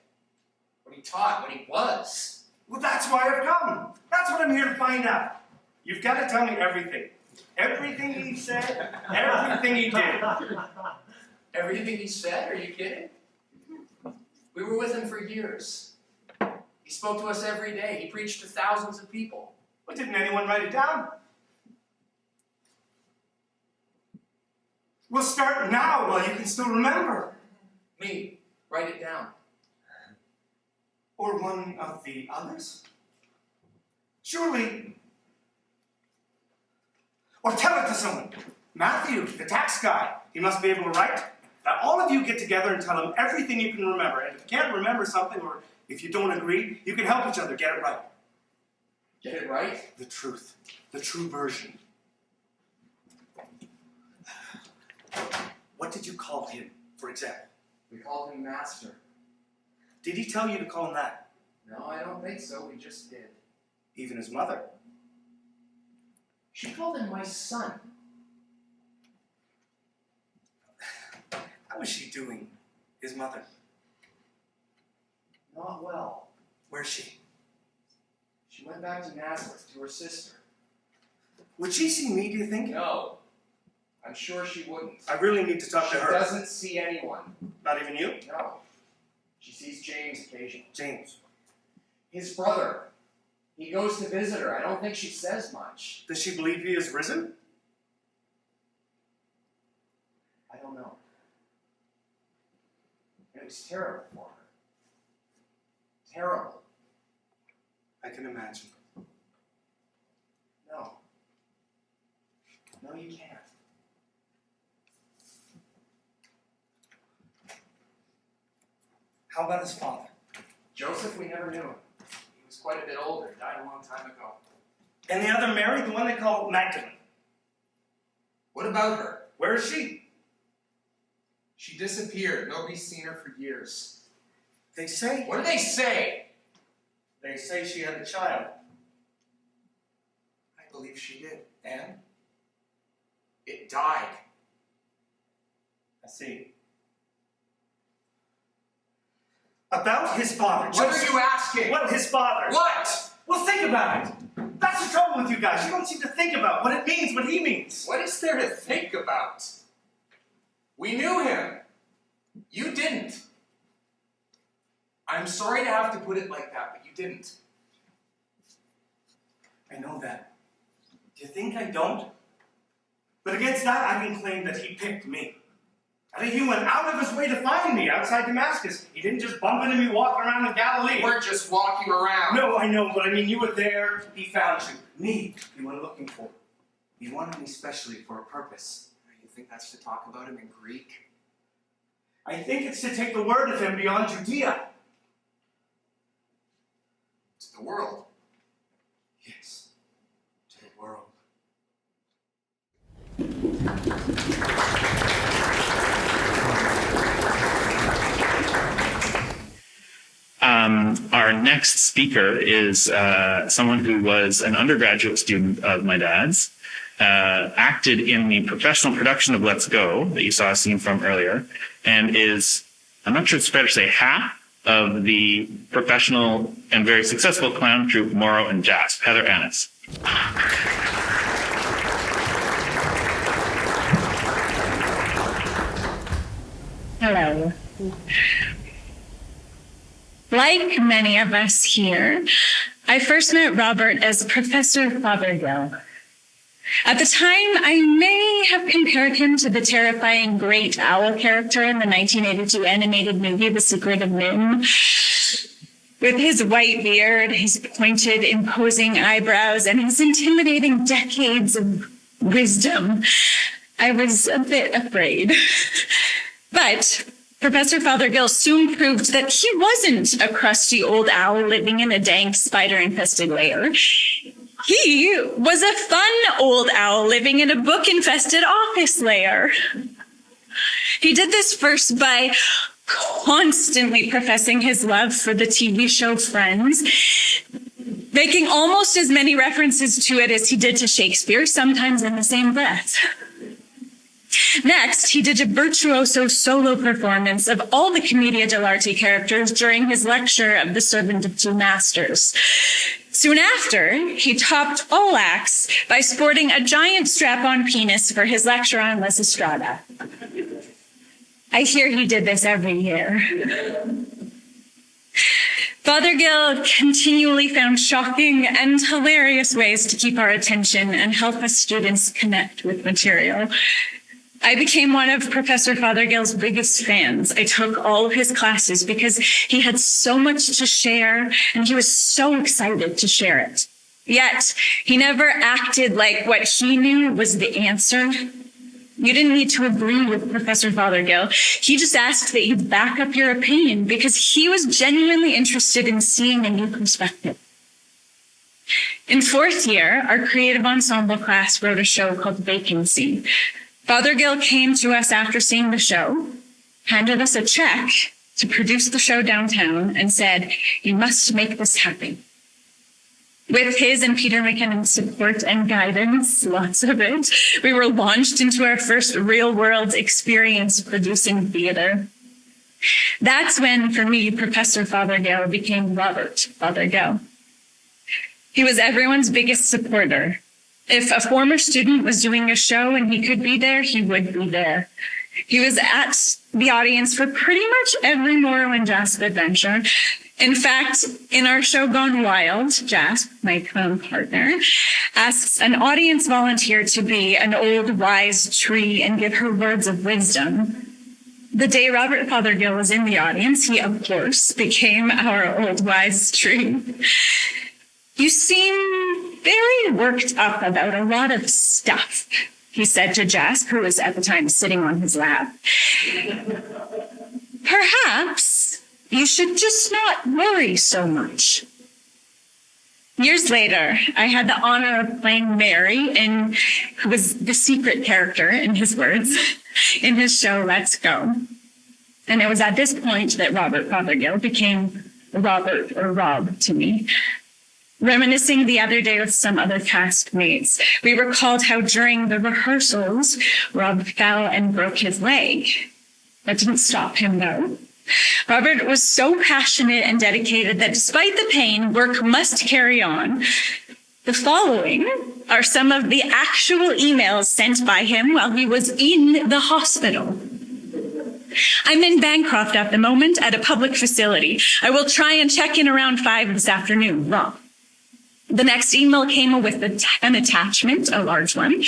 what he taught, what he was. Well, that's why I've come. That's what I'm here to find out. You've got to tell me everything. Everything he said, everything he did. Everything he said? Are you kidding? We were with him for years. He spoke to us every day. He preached to thousands of people. Well, didn't anyone write it down? We'll start now while you can still remember. Me, write it down. Or one of the others? Surely. Or tell it to someone. Matthew, the tax guy. He must be able to write. Now all of you get together and tell him everything you can remember. And if you can't remember something, or if you don't agree, you can help each other get it right. Get it right? The truth. The true version. What did you call him, for example? We called him Master. Did he tell you to call him that? No, I don't think so. We just did. Even his mother? She called him my son. How is she doing, his mother? Not well. Where's she? She went back to Nazareth to her sister. Would she see me, do you think? No. I'm sure she wouldn't. I really need to talk to her. She doesn't see anyone. Not even you? No. She sees James occasionally. James. His brother. He goes to visit her. I don't think she says much. Does she believe he is risen? I don't know. It was terrible for her. Terrible. I can imagine. No. No, you can't. How about his father? Joseph, we never knew him. He was quite a bit older. Died a long time ago. And the other Mary, the one they call Magdalene. What about her? Where is she? She disappeared. Nobody's seen her for years. They say. What do they say? They say she had a child. I believe she did. And? It died. I see. About his father. What are you asking? Well, his father. What? Well, think about it. That's the trouble with you guys. You don't seem to think about what it means, what he means. What is there to think about? We knew him. You didn't. I'm sorry to have to put it like that, but you didn't. I know that. Do you think I don't? But against that, I can claim that he picked me. I think he went out of his way to find me outside Damascus. He didn't just bump into me walking around in Galilee. You weren't just walking around. No, I know, but I mean, you were there. He found you. Me, you went looking for. He wanted me specially for a purpose. You think that's to talk about him in Greek? I think it's to take the word of him beyond Judea. To the world. Yes, to the world. Our next speaker is someone who was an undergraduate student of my dad's, acted in the professional production of Let's Go that you saw a scene from earlier, and is, I'm not sure it's fair to say, half of the professional and very successful clown troupe Morrow and Jasp, Heather Annis. Hello. Like many of us here, I first met Robert as Professor Fothergill. At the time, I may have compared him to the terrifying great owl character in the 1982 animated movie, The Secret of Nim. With his white beard, his pointed, imposing eyebrows, and his intimidating decades of wisdom, I was a bit afraid. But Professor Fothergill soon proved that he wasn't a crusty old owl living in a dank spider-infested lair. He was a fun old owl living in a book-infested office lair. He did this first by constantly professing his love for the TV show Friends, making almost as many references to it as he did to Shakespeare, sometimes in the same breath. Next, he did a virtuoso solo performance of all the Commedia dell'arte characters during his lecture of The Servant of Two Masters. Soon after, he topped all acts by sporting a giant strap-on penis for his lecture on Lysistrata. I hear he did this every year. Fothergill continually found shocking and hilarious ways to keep our attention and help us students connect with material. I became one of Professor Fothergill's biggest fans. I took all of his classes because he had so much to share and he was so excited to share it. Yet, he never acted like what he knew was the answer. You didn't need to agree with Professor Fothergill. He just asked that you back up your opinion because he was genuinely interested in seeing a new perspective. In fourth year, our creative ensemble class wrote a show called Vacancy. Fothergill came to us after seeing the show, handed us a check to produce the show downtown, and said, "You must make this happen." With his and Peter McKinnon's support and guidance, lots of it, we were launched into our first real-world experience producing theater. That's when, for me, Professor Fothergill became Robert Fothergill. He was everyone's biggest supporter. If a former student was doing a show and he could be there, he would be there. He was at the audience for pretty much every Morrow and Jasp adventure. In fact, in our show Gone Wild, Jasp, my clown partner, asks an audience volunteer to be an old wise tree and give her words of wisdom. The day Robert Fothergill was in the audience, he, of course, became our old wise tree. "You seem very worked up about a lot of stuff," he said to Jasp, who was at the time sitting on his lap. "Perhaps you should just not worry so much." Years later, I had the honor of playing Mary, who was the secret character, in his words, in his show Let's Go. And it was at this point that Robert Fothergill became Robert or Rob to me. Reminiscing the other day with some other castmates, we recalled how during the rehearsals, Rob fell and broke his leg. That didn't stop him, though. Robert was so passionate and dedicated that despite the pain, work must carry on. The following are some of the actual emails sent by him while he was in the hospital. "I'm in Bancroft at the moment at a public facility. I will try and check in around 5 this afternoon. Rob." The next email came with an attachment, a large one.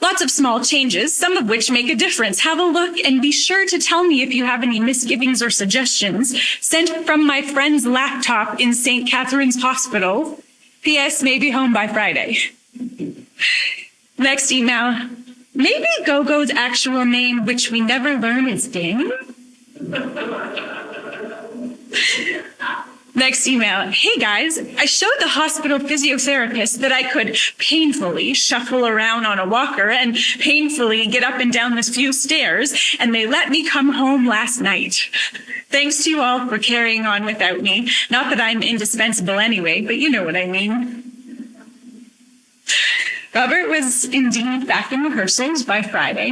"Lots of small changes, some of which make a difference. Have a look and be sure to tell me if you have any misgivings or suggestions. Sent from my friend's laptop in St. Catherine's Hospital. P.S. may be home by Friday." Next email. "Maybe Gogo's actual name, which we never learn, is Ding?" Next email. "Hey guys, I showed the hospital physiotherapist that I could painfully shuffle around on a walker and painfully get up and down this few stairs, and they let me come home last night. Thanks to you all for carrying on without me. Not that I'm indispensable anyway, but you know what I mean." Robert was indeed back in rehearsals by Friday.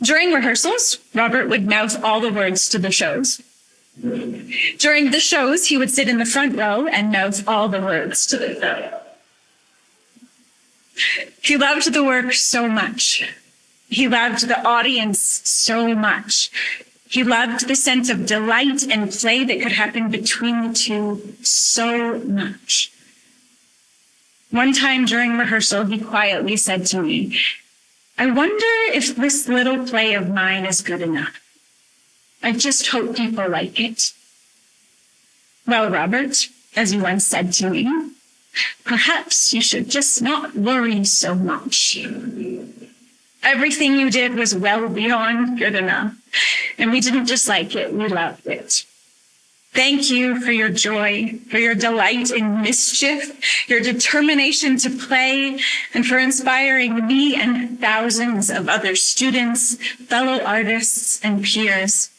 During rehearsals, Robert would mouth all the words to the shows. During the shows, he would sit in the front row and mouth all the words to the show. He loved the work so much. He loved the audience so much. He loved the sense of delight and play that could happen between the two so much. One time during rehearsal, he quietly said to me, "I wonder if this little play of mine is good enough. I just hope people like it." "Well, Robert, as you once said to me, perhaps you should just not worry so much. Everything you did was well beyond good enough, and we didn't just like it, we loved it. Thank you for your joy, for your delight in mischief, your determination to play, and for inspiring me and thousands of other students, fellow artists, and peers.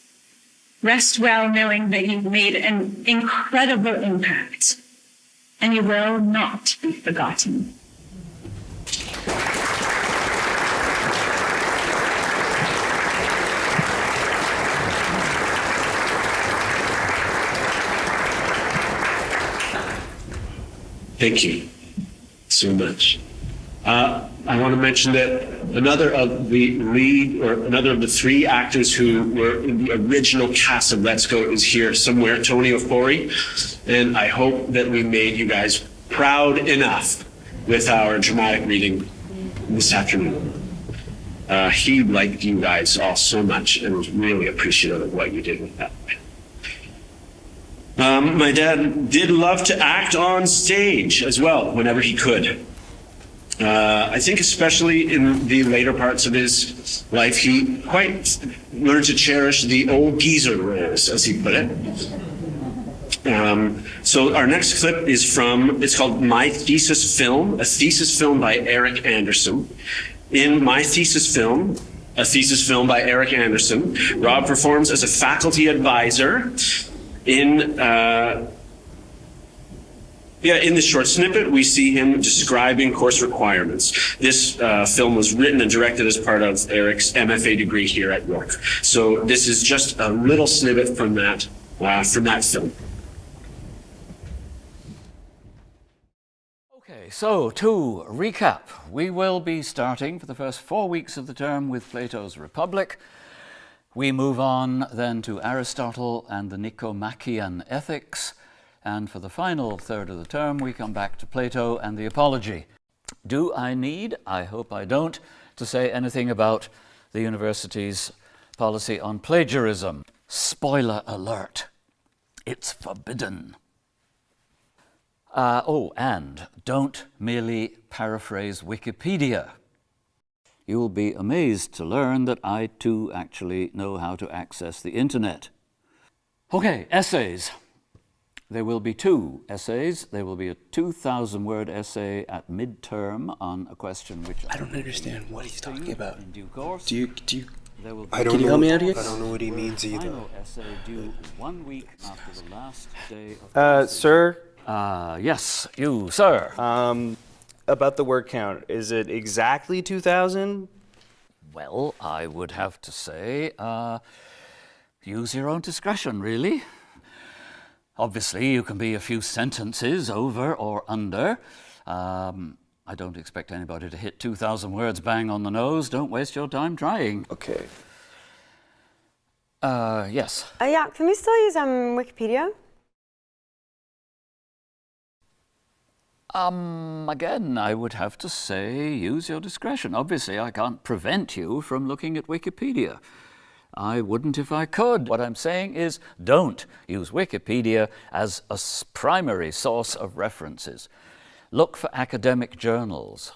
Rest well knowing that you've made an incredible impact. and you will not be forgotten. Thank you so much. I want to mention that another of the three actors who were in the original cast of Let's Go is here somewhere, Tony Ofori, and I hope that we made you guys proud enough with our dramatic reading this afternoon. He liked you guys all so much and was really appreciative of what you did with that. My dad did love to act on stage as well whenever he could. I think especially in the later parts of his life, he quite learned to cherish the old geezer roles, as he put it. So our next clip is it's called My Thesis Film, a thesis film by Eric Anderson. In My Thesis Film, a thesis film by Eric Anderson, Rob performs as a faculty advisor in this short snippet, we see him describing course requirements. This film was written and directed as part of Eric's MFA degree here at York. So this is just a little snippet from that film. Okay, so to recap, we will be starting for the first 4 weeks of the term with Plato's Republic. We move on then to Aristotle and the Nicomachean Ethics. And for the final third of the term, we come back to Plato and the Apology. Do I need, I hope I don't, to say anything about the university's policy on plagiarism? Spoiler alert, it's forbidden. And don't merely paraphrase Wikipedia. You'll be amazed to learn that I too actually know how to access the internet. Okay, essays. There will be 2 essays. There will be a 2,000-word essay at midterm on a question which I don't understand what he's talking about. In due course. Do you? Can you help me out here? I don't know what he means either. Final essay due 1 week after the last day of Sir? Yes, you, sir. About the word count, is it exactly 2,000? Well, I would have to say, use your own discretion, really. Obviously, you can be a few sentences over or under. I don't expect anybody to hit 2,000 words bang on the nose. Don't waste your time trying. Okay. Yes. Yeah, can we still use Wikipedia? Again, I would have to say use your discretion. Obviously, I can't prevent you from looking at Wikipedia. I wouldn't if I could. What I'm saying is don't use Wikipedia as a primary source of references. Look for academic journals.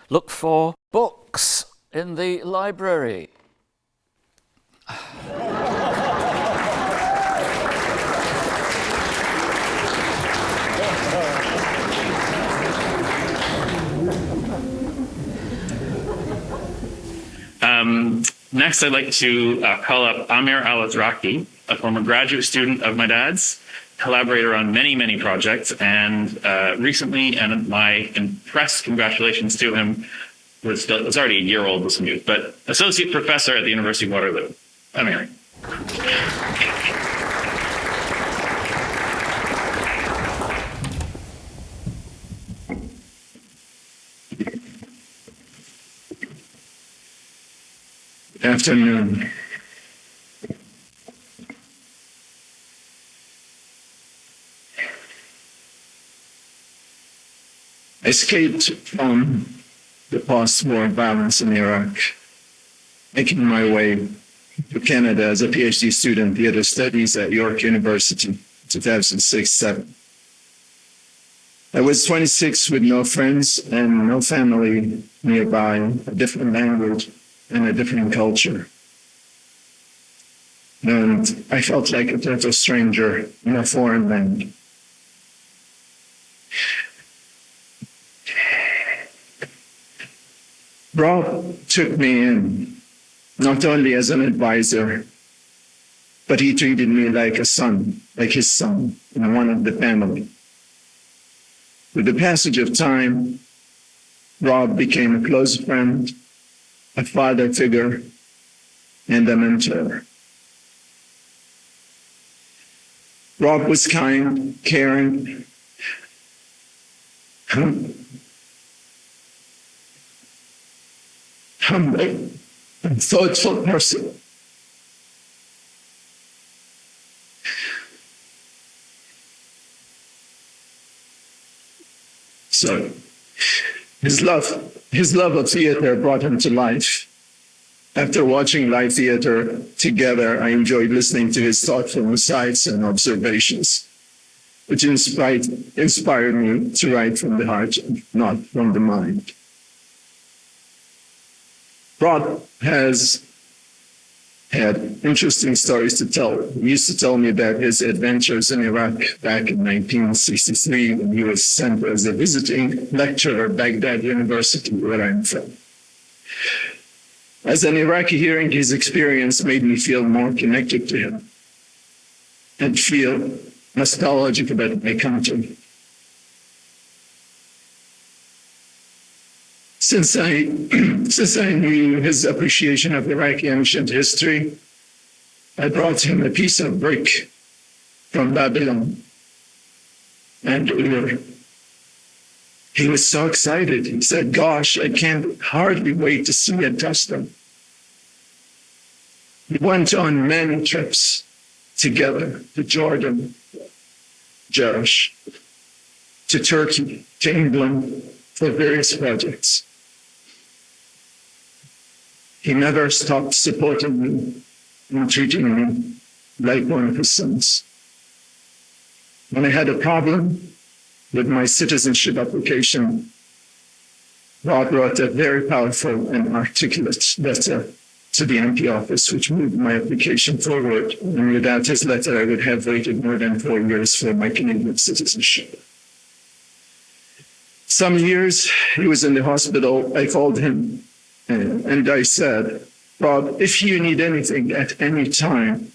Look for books in the library. Next, I'd like to call up Amir Al-Azraqi, a former graduate student of my dad's, collaborator on many, many projects, and recently, and my impressed congratulations to him, it's already a year old, this news, but associate professor at the University of Waterloo. Amir. Afternoon. I escaped from the post-war violence in Iraq, making my way to Canada as a PhD student in theater studies at York University, 2006-07. I was 26 with no friends and no family nearby, a different language and a different culture. And I felt like a total stranger in a foreign land. Rob took me in, not only as an advisor, but he treated me like a son, like his son, and one of the family. With the passage of time, Rob became a close friend, a father figure, and a mentor. Rob was kind, caring, humble, and thoughtful person. So his love of theater brought him to life. After watching live theater together, I enjoyed listening to his thoughtful insights and observations, which inspired me to write from the heart, not from the mind. Rod has had interesting stories to tell. He used to tell me about his adventures in Iraq back in 1963 when he was sent as a visiting lecturer at Baghdad University, where I'm from. As an Iraqi, hearing his experience made me feel more connected to him and feel nostalgic about my country. Since I knew his appreciation of Iraqi ancient history, I brought him a piece of brick from Babylon and Ur. He was so excited. He said, "Gosh, I can't hardly wait to see and touch them." We went on many trips together to Jordan, Jerash, to Turkey, to England for various projects. He never stopped supporting me and treating me like one of his sons. When I had a problem with my citizenship application, Rod wrote a very powerful and articulate letter to the MP office, which moved my application forward. And without his letter, I would have waited more than 4 years for my Canadian citizenship. Some years he was in the hospital. I called him and I said, "Rob, if you need anything at any time,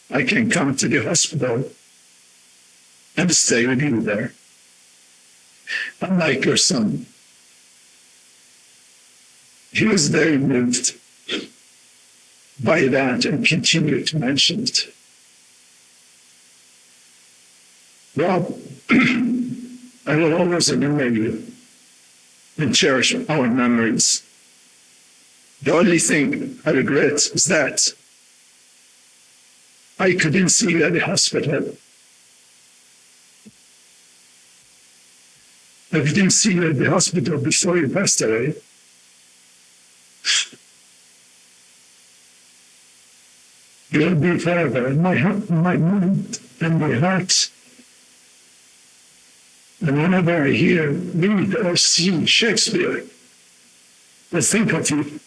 I can come to the hospital and stay with you there. I'm like your son." He was very moved by that and continued to mention it. Rob, I will always remember you and cherish our memories. The only thing I regret is that I couldn't see you at the hospital. I didn't see you at the hospital before you passed away. You'll be forever in my mind and my heart. And whenever I hear, read, or see Shakespeare, I think of you.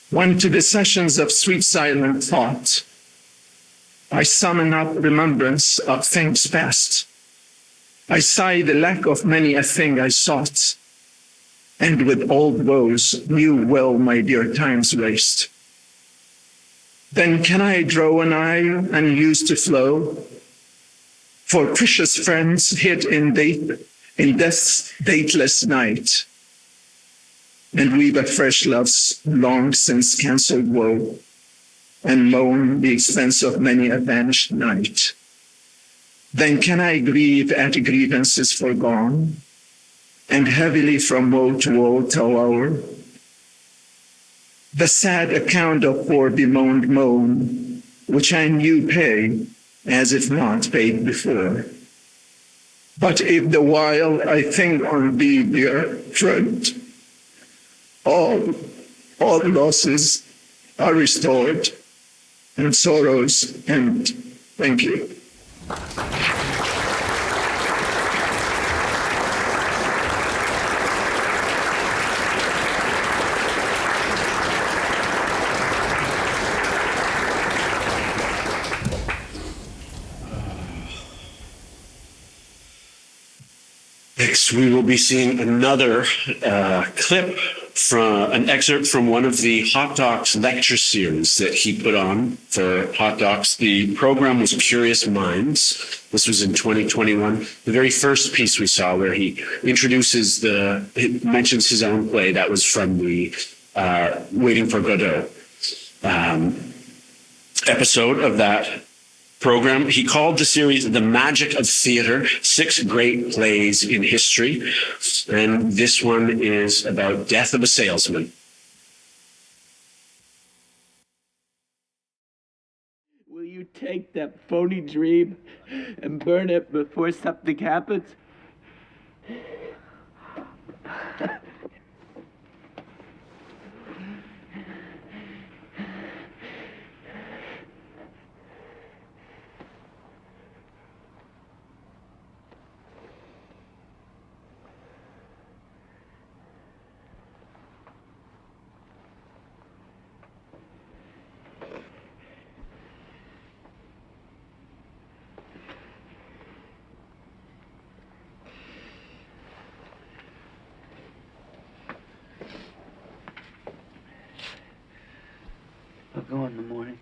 When to the sessions of sweet silent thought, I summon up remembrance of things past. I sigh the lack of many a thing I sought, and with old woes knew well my dear times waste. Then can I draw an eye unused to flow, for precious friends hid in death's dateless night, and weep at fresh love's long since cancelled woe, and moan the expense of many a vanished night. Then can I grieve at grievances forgone, and heavily from woe to woe tell o'er the sad account of poor bemoaned moan, which I knew pay, as if not paid before. But if the while I think on thee, dear friend, all losses are restored, and sorrows end. Thank you. Next, we will be seeing another clip an excerpt from one of the Hot Docs lecture series that he put on for Hot Docs. The program was Curious Minds. This was in 2021. The very first piece we saw where he mentions his own play, that was from the Waiting for Godot episode of that program. He called the series The Magic of Theater, 6 great plays in history. And this one is about Death of a Salesman. Will you take that phony dream and burn it before something happens? I'll go in the morning.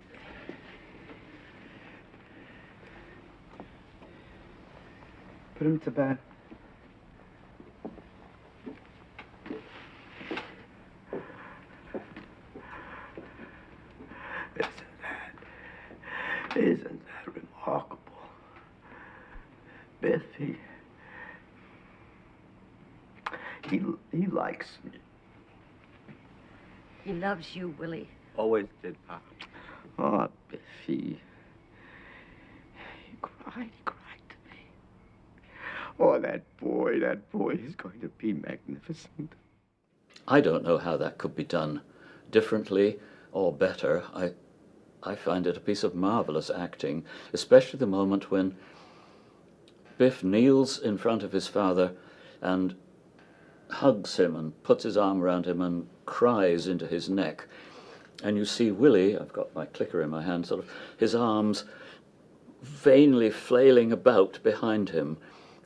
Put him to bed. Isn't that remarkable? Biff, he likes me. He loves you, Willie. Always did, Pop. Oh, Biffy. He cried to me. Oh, that boy is going to be magnificent. I don't know how that could be done differently or better. I find it a piece of marvelous acting, especially the moment when Biff kneels in front of his father and hugs him and puts his arm around him and cries into his neck. And you see Willie, I've got my clicker in my hand, sort of his arms vainly flailing about behind him.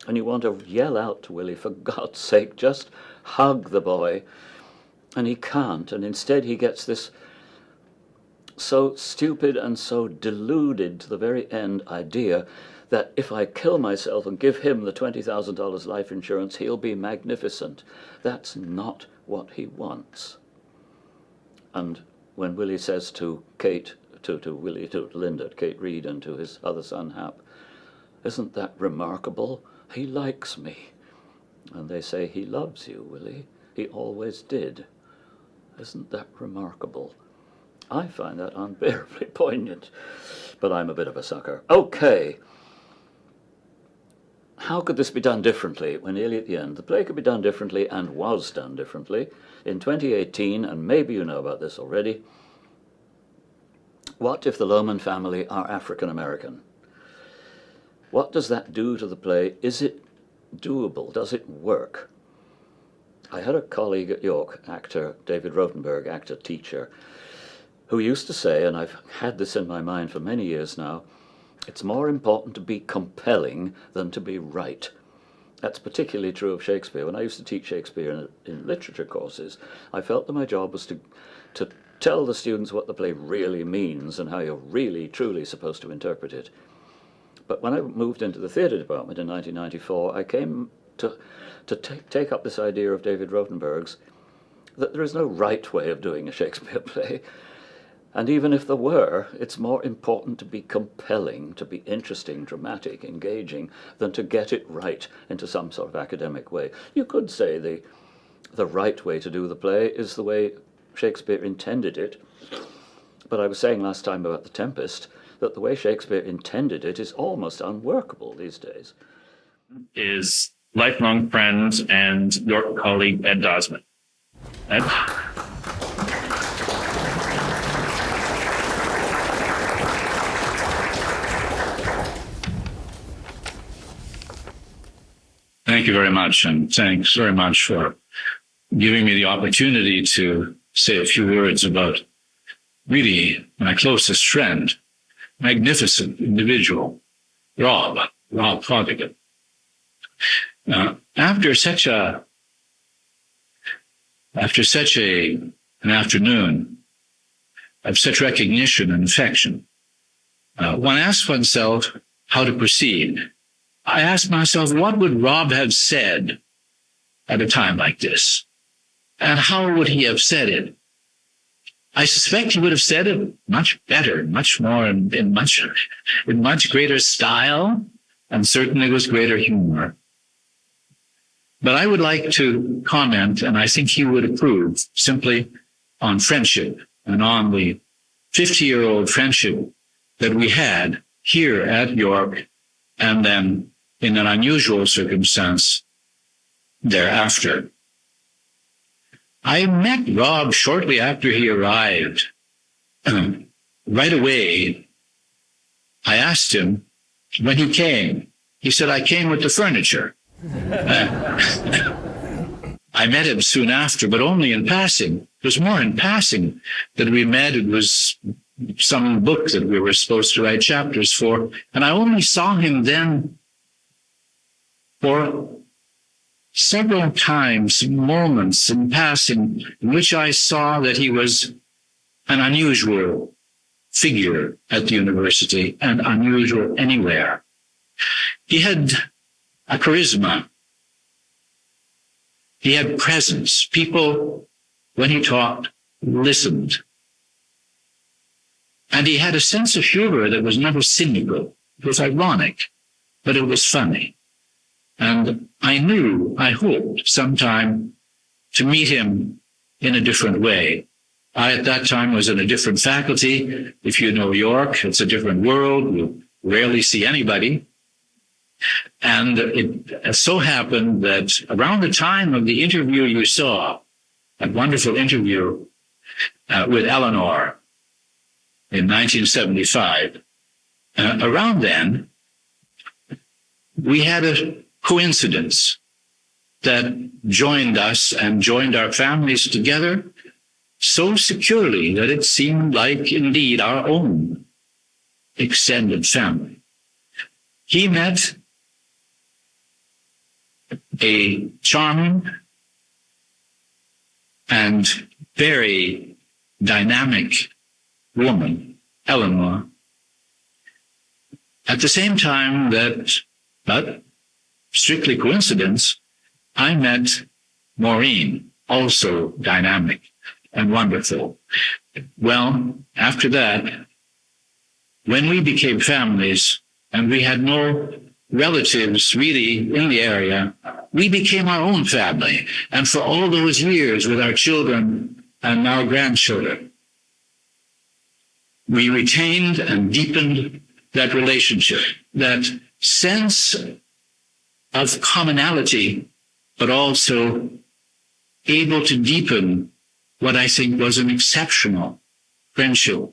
And you want to yell out to Willie, for God's sake, just hug the boy. And he can't, and instead he gets this so stupid and so deluded to the very end idea that if I kill myself and give him the $20,000 life insurance, he'll be magnificent. That's not what he wants. And when Willie says to Kate, to Linda, Kate Reed, and to his other son, Hap, isn't that remarkable? He likes me. And they say, he loves you, Willie. He always did. Isn't that remarkable? I find that unbearably poignant, but I'm a bit of a sucker. Okay. How could this be done differently? We're nearly at the end. The play could be done differently and was done differently. In 2018, and maybe you know about this already, what if the Lohman family are African American? What does that do to the play? Is it doable? Does it work? I had a colleague at York, actor David Rotenberg, actor-teacher, who used to say, and I've had this in my mind for many years now, it's more important to be compelling than to be right. That's particularly true of Shakespeare. When I used to teach Shakespeare in literature courses, I felt that my job was to tell the students what the play really means and how you're really, truly supposed to interpret it. But when I moved into the theatre department in 1994, I came to take up this idea of David Rotenberg's that there is no right way of doing a Shakespeare play. And even if there were, it's more important to be compelling, to be interesting, dramatic, engaging, than to get it right into some sort of academic way. You could say the right way to do the play is the way Shakespeare intended it. But I was saying last time about The Tempest that the way Shakespeare intended it is almost unworkable these days. Is lifelong friend and York colleague Ed Dosman. Ed? Thank you very much, and thanks very much for giving me the opportunity to say a few words about really my closest friend, magnificent individual, Rob Fothergill. After such a after such an afternoon of such recognition and affection, one asks oneself how to proceed. I asked myself, what would Rob have said at a time like this? And how would he have said it? I suspect he would have said it much better, much more in much greater style, and certainly with greater humor. But I would like to comment, and I think he would approve, simply on friendship and on the 50-year-old friendship that we had here at York, and then in an unusual circumstance thereafter. I met Rob shortly after he arrived. Right away, I asked him when he came. He said, I came with the furniture. I met him soon after, but only in passing. It was more in passing that we met. It was some book that we were supposed to write chapters for, and I only saw him then for several times, moments in passing, in which I saw that he was an unusual figure at the university and unusual anywhere. He had a charisma. He had presence. People, when he talked, listened. And he had a sense of humor that was never cynical. It was ironic, but it was funny. And I hoped sometime to meet him in a different way. I, at that time, was in a different faculty. If you know York, it's a different world. You rarely see anybody. And it so happened that around the time of the interview you saw, that wonderful interview with Eleanor in 1975, around then, we had a coincidence that joined us and joined our families together so securely that it seemed like indeed our own extended family. He met a charming and very dynamic woman, Eleanor, at the same time that, but strictly coincidence, I met Maureen, also dynamic and wonderful. Well, after that, when we became families and we had no relatives really in the area, we became our own family. And for all those years with our children and now grandchildren, we retained and deepened that relationship, that sense of commonality, but also able to deepen what I think was an exceptional friendship,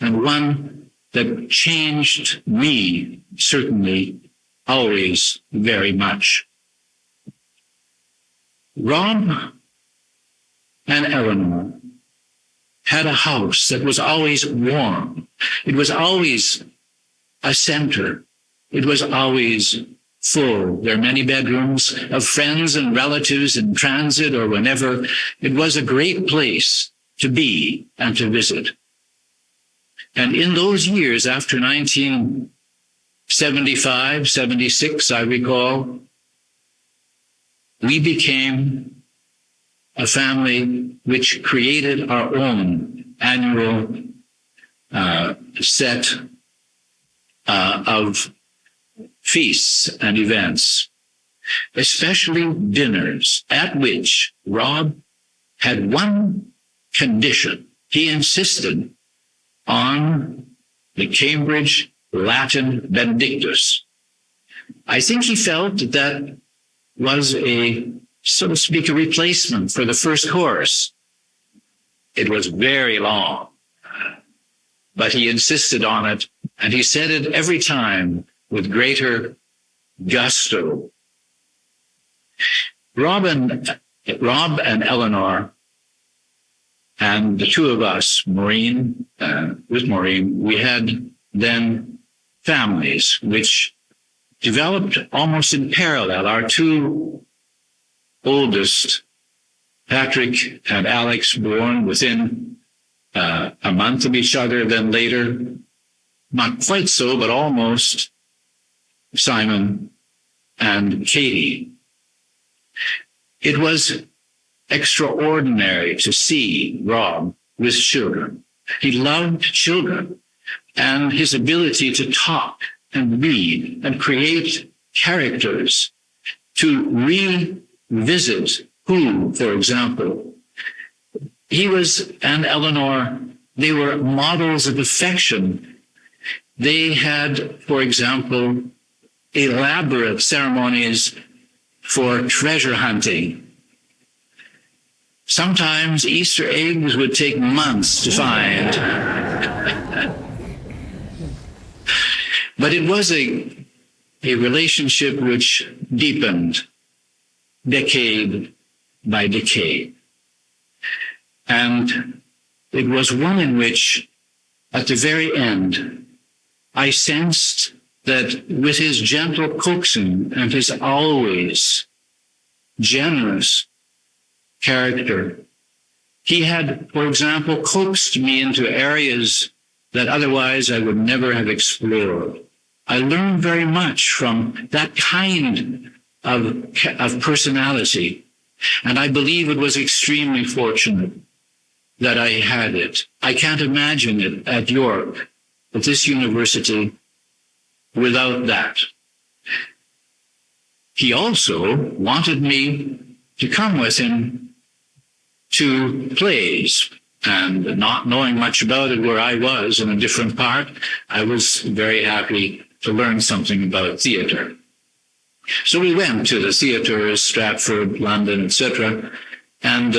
and one that changed me, certainly, always very much. Rob and Eleanor had a house that was always warm. It was always a center. It was always full. There are many bedrooms of friends and relatives in transit or whenever. It was a great place to be and to visit. And in those years after 1975, 76, I recall, we became a family which created our own annual set of feasts and events, especially dinners, at which Rob had one condition. He insisted on the Cambridge Latin Benedictus. I think he felt that that was a, so to speak, a replacement for the first course. It was very long, but he insisted on it, and he said it every time with greater gusto. Rob and Eleanor and the two of us, Maureen, with Maureen, we had then families which developed almost in parallel. Our two oldest Patrick and Alex born within a month of each other, then later, not quite so, but almost, Simon and Katie. It was extraordinary to see Rob with children. He loved children, and his ability to talk and read and create characters, to revisit who, for example, he was, and Eleanor, they were models of affection. They had, for example, elaborate ceremonies for treasure hunting. Sometimes Easter eggs would take months to find. But it was a relationship which deepened decade by decade. And it was one in which, at the very end, I sensed that with his gentle coaxing and his always generous character, he had, for example, coaxed me into areas that otherwise I would never have explored. I learned very much from that kind of personality, and I believe it was extremely fortunate that I had it. I can't imagine it at York, at this university, without that. He also wanted me to come with him to plays, and not knowing much about it where I was in a different part, I was very happy to learn something about theatre. So we went to the theatres, Stratford, London, etc. And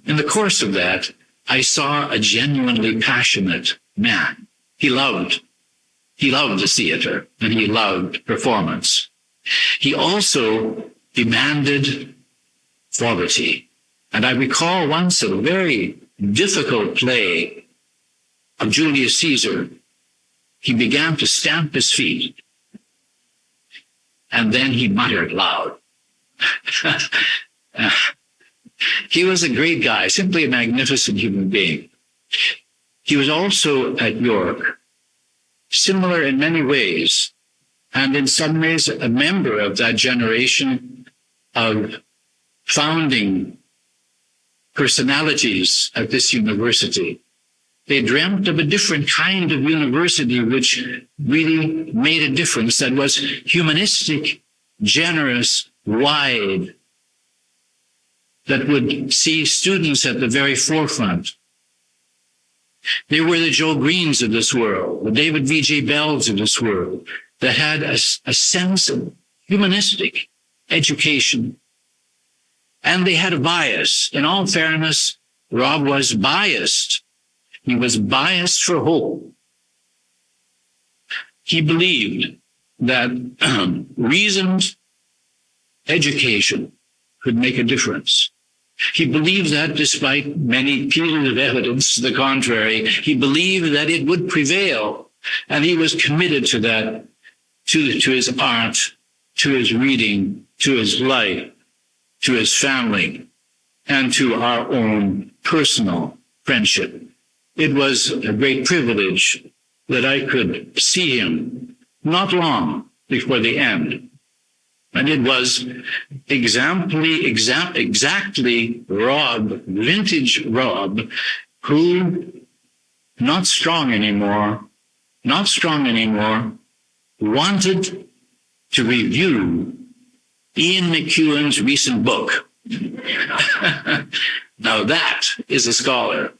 in the course of that, I saw a genuinely passionate man. He loved the theatre, and he loved performance. He also demanded quality. And I recall once a very difficult play of Julius Caesar. He began to stamp his feet, and then he muttered loud. He was a great guy, simply a magnificent human being. He was also at York, similar in many ways, and in some ways a member of that generation of founding personalities at this university. They dreamt of a different kind of university which really made a difference, that was humanistic, generous, wide, that would see students at the very forefront. They were the Joe Greens of this world, the David V.J. Bells of this world, that had a sense of humanistic education. And they had a bias. In all fairness, Rob was biased. He was biased for hope. He believed that reasoned education could make a difference. He believed that despite many pieces of evidence to the contrary, he believed that it would prevail. And he was committed to that, to his art, to his reading, to his life, to his family, and to our own personal friendship. It was a great privilege that I could see him not long before the end. And it was exactly Rob, vintage Rob, who, not strong anymore, wanted to review Ian McEwan's recent book. Now that is a scholar.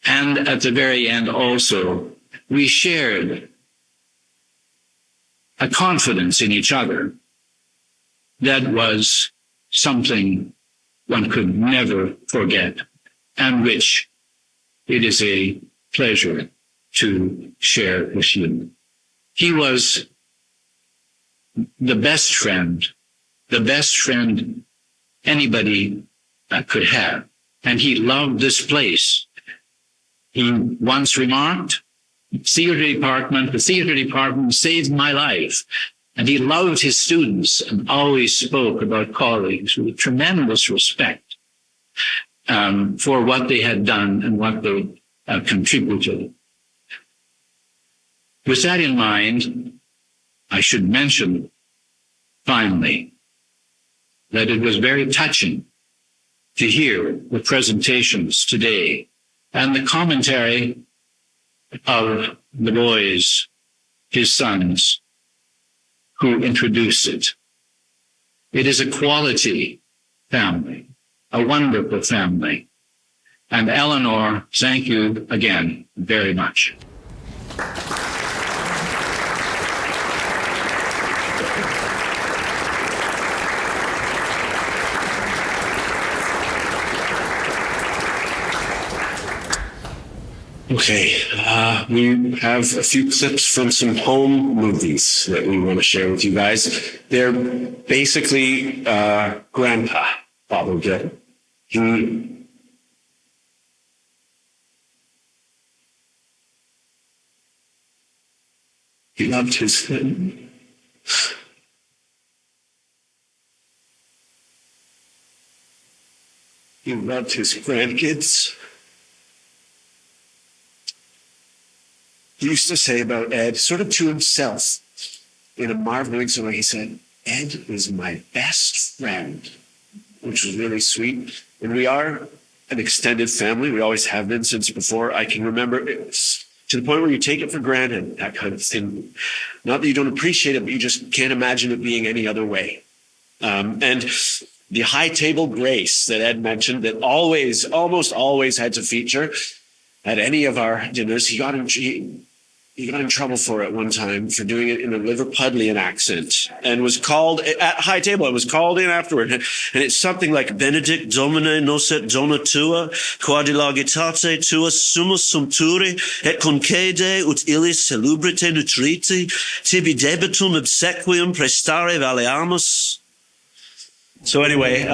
And at the very end also, we shared a confidence in each other that was something one could never forget, and which it is a pleasure to share with you. He was the best friend anybody could have. And he loved this place. He once remarked, the theater department saved my life. And he loved his students and always spoke about colleagues with tremendous respect. for what they had done and what they contributed. With that in mind, I should mention, finally, that it was very touching to hear the presentations today and the commentary of the boys, his sons, who introduced it. It is a quality family, a wonderful family. And Eleanor, thank you again very much. Okay, we have a few clips from some home movies that we want to share with you guys. They're basically Grandpa Fothergill. He loved his family. He loved his grandkids. He used to say about Ed, sort of to himself, in a marveling sort of way, he said, Ed is my best friend, which was really sweet. And we are an extended family. We always have been since before I can remember. It's to the point where you take it for granted, that kind of thing. Not that you don't appreciate it, but you just can't imagine it being any other way. And the high table grace that Ed mentioned that almost always had to feature at any of our dinners, he got in trouble for it one time for doing it in a Liverpudlian accent and was called at high table. It was called in afterward. And it's something like Benedict Domine nocet dona tua, quadilagitate tua sumus sumpturi, et concede ut illis salubrite nutriti, tibi debitum obsequium prestare valeamus. So anyway,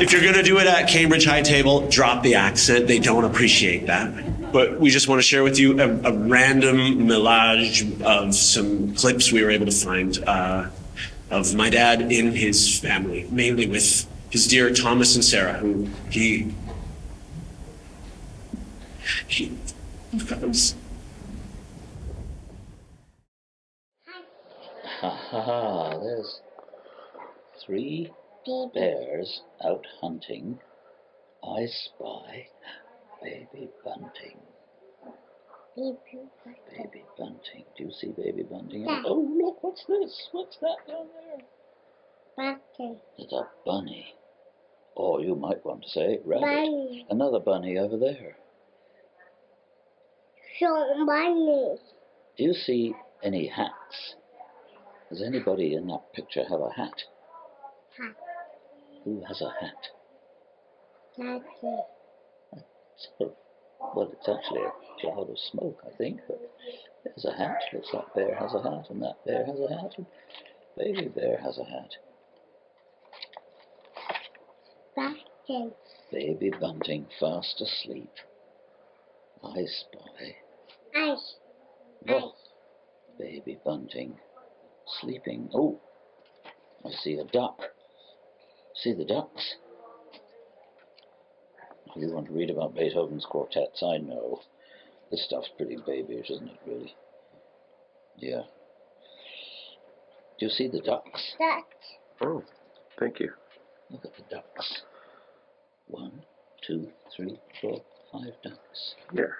if you're going to do it at Cambridge High Table, drop the accent. They don't appreciate that. But we just want to share with you a random melange of some clips we were able to find of my dad in his family, mainly with his dear Thomas and Sarah, who he was. Ha, there's 3 bears out hunting. I spy Baby Bunting. Baby Bunting. Do you see Baby Bunting? Oh, look, what's this? What's that down there? Bunting. It's a bunny. Or you might want to say rabbit. Bunny. Another bunny over there. So bunny. Do you see any hats? Does anybody in that picture have a hat? Hat. Who has a hat? Daddy. Well, it's actually a cloud of smoke, I think, but there's a hat. Looks like bear has a hat, and that bear has a hat, and baby bear has a hat. Bunting. Baby Bunting fast asleep. I spy. Ice. Oh, Baby Bunting sleeping. Oh, I see a duck. See the ducks? If you want to read about Beethoven's quartets, I know. This stuff's pretty babyish, isn't it, really? Yeah. Do you see the ducks? Duck. Oh, thank you. Look at the ducks. 1, 2, 3, 4, 5 ducks. Here.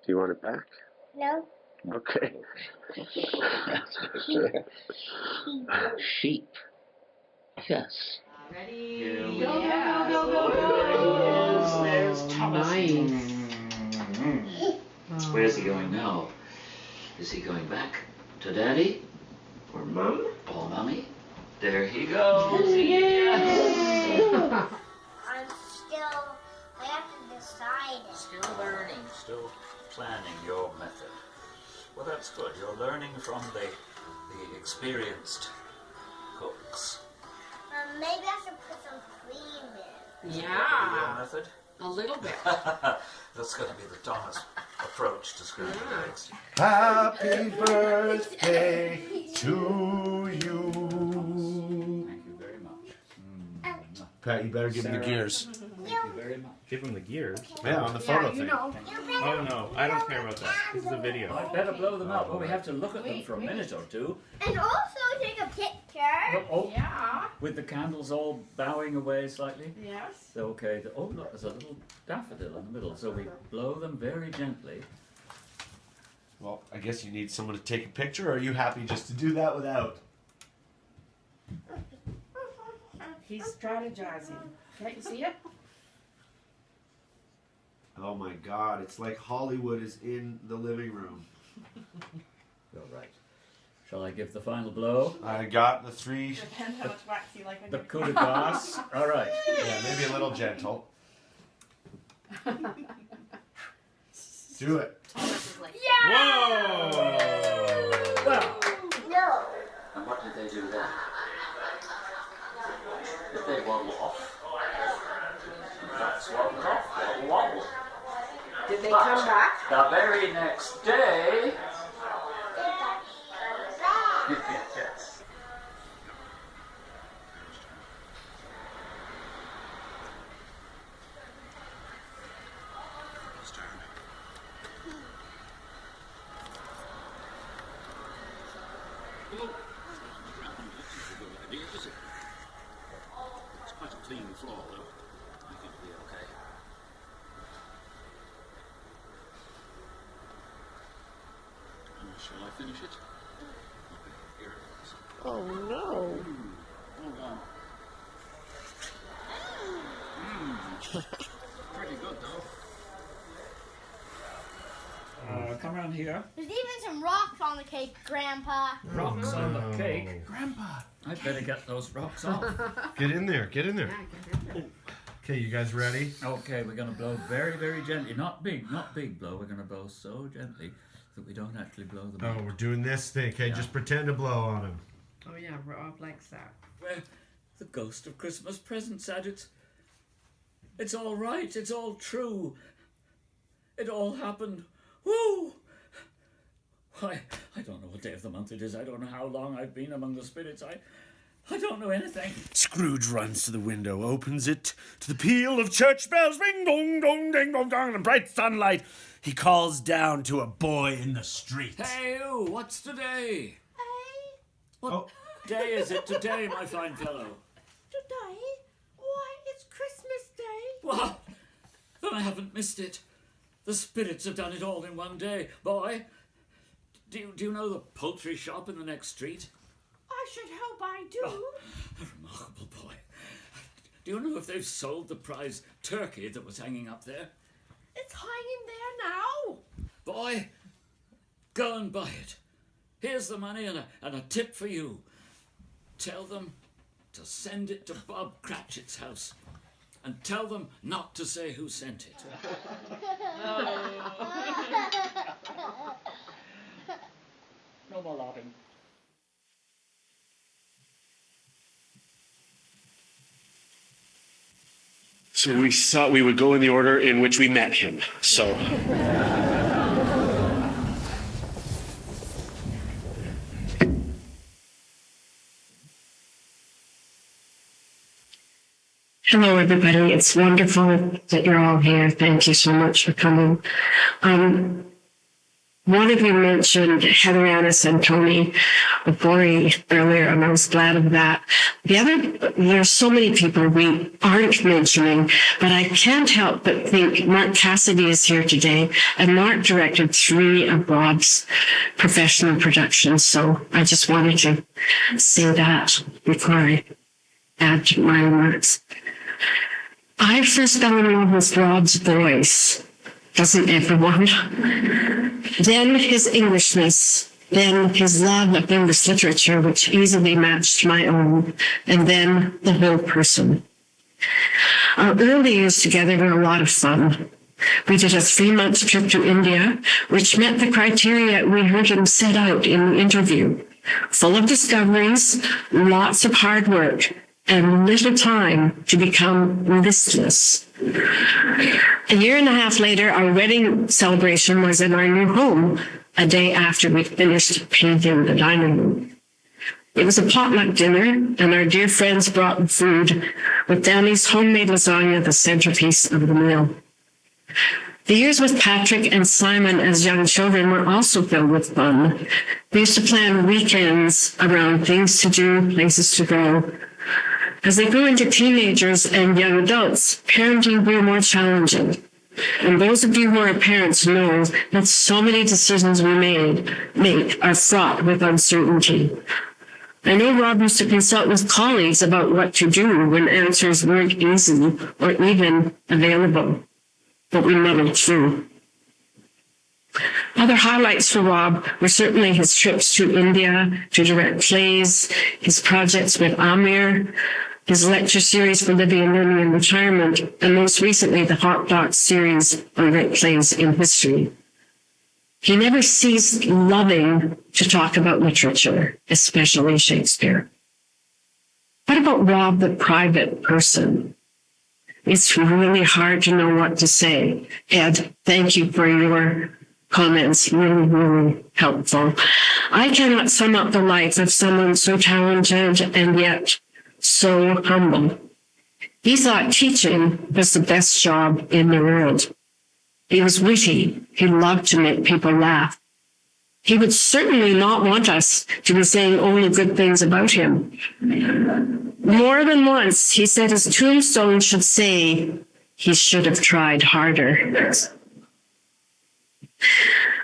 Do you want it back? No. Okay. Sheep. Yes. Ready? Go, go. There's Thomas. Where's he going now? Is he going back to Daddy? Or Mum? Or Mummy? There he goes. I have to decide. Still learning, still planning your method. Well, that's good. You're learning from the experienced cooks. Maybe I should put some cream in. Yeah. Your method? A little bit. That's going to be the Thomas approach to scrambled eggs. Happy birthday to you. Thank you very much. Pat, you better give him the gears. Thank you very much. Give him the gears? Yeah, on the photo thing. Oh no, I don't care about that. This is a video. I'd better blow them up. Oh, we have to look at them for a minute or two. And also take a picture. Oh, with the candles all bowing away slightly. Yes. Okay. Oh, look, there's a little daffodil in the middle. So we blow them very gently. Well, I guess you need someone to take a picture, or are you happy just to do that without? He's strategizing. Can't you see it? Oh my God, it's like Hollywood is in the living room. All right. Shall I give the final blow? I got the three. Depends how much wax you like when The you're coup de grace. All right. Yeah, maybe a little gentle. Do it. Yeah! Whoa! Well. No. And what did they do then? Did they wobble off? That's wobbled off. Wobble, wobble. Did they come back? The very next day. Yes. It's quite a clean floor, though. I think it'll be okay. Shall I finish it? Okay, here it is. Oh no. Hold on. Pretty good, though. Come around here. There's even some rocks on the cake, Grandpa. Rocks on the cake. Grandpa, I'd better get those rocks off. Get in there, get in there. Okay, you guys ready? Okay, we're going to blow very, very gently. Not big blow. We're going to blow so gently that we don't actually blow them Oh, up. we're doing this thing. Okay, just pretend to blow on him. Oh yeah, Rob likes that. Well, the ghost of Christmas present said it's all right. It's all true. It all happened. Woo! Why, I don't know what day of the month it is. I don't know how long I've been among the spirits. I don't know anything. Scrooge runs to the window, opens it to the peal of church bells. Ring dong dong ding dong dong and bright sunlight. He calls down to a boy in the street. Hey, you, what's today? Hey? What day is it today, my fine fellow? Today? Why, it's Christmas Day. What? Then I haven't missed it. The spirits have done it all in one day. Boy, do you know the poultry shop in the next street? I should hope I do. A remarkable boy. Do you know if they've sold the prize turkey that was hanging up there? It's hanging there now. Boy, go and buy it. Here's the money and a tip for you. Tell them to send it to Bob Cratchit's house. And tell them not to say who sent it. No more laughing. So we thought we would go in the order in which we met him. So. Hello, everybody. It's wonderful that you're all here. Thank you so much for coming. One of you mentioned Heather Annis and Tony Bori earlier, and I was glad of that. There's so many people we aren't mentioning, but I can't help but think Mark Cassidy is here today, and Mark directed 3 of Bob's professional productions, so I just wanted to say that before I add to my remarks. I first fell in love with Rob's voice. Doesn't everyone? Then his Englishness, then his love of English literature, which easily matched my own, and then the whole person. Our early years together were a lot of fun. We did a 3-month trip to India, which met the criteria we heard him set out in the interview. Full of discoveries, lots of hard work, and little time to become listless. A year and a half later, our wedding celebration was in our new home, a day after we finished painting the dining room. It was a potluck dinner, and our dear friends brought the food, with Danny's homemade lasagna the centerpiece of the meal. The years with Patrick and Simon as young children were also filled with fun. We used to plan weekends around things to do, places to go. As they grew into teenagers and young adults, parenting grew more challenging. And those of you who are parents know that so many decisions we make are fraught with uncertainty. I know Rob used to consult with colleagues about what to do when answers weren't easy or even available, but we muddled through. Other highlights for Rob were certainly his trips to India to direct plays, his projects with Amir, his lecture series for Living and Learning in Retirement, and most recently the Hot Docs series on great plays in history. He never ceased loving to talk about literature, especially Shakespeare. What about Rob, the private person? It's really hard to know what to say. Ed, thank you for your comments. Really, really helpful. I cannot sum up the life of someone so talented and yet so humble. He thought teaching was the best job in the world. He was witty. He loved to make people laugh. He would certainly not want us to be saying only good things about him. More than once, he said his tombstone should say he should have tried harder.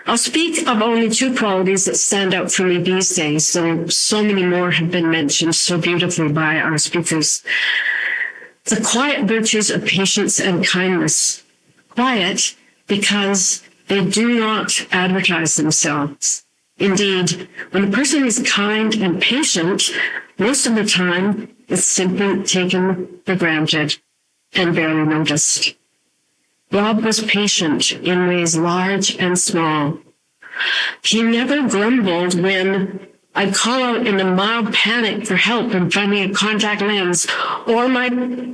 I'll speak of only two qualities that stand out for me these days, though so many more have been mentioned so beautifully by our speakers. The quiet virtues of patience and kindness. Quiet because they do not advertise themselves. Indeed, when a person is kind and patient, most of the time it's simply taken for granted and barely noticed. Rob was patient in ways large and small. He never grumbled when I'd call out in a mild panic for help in finding a contact lens, or my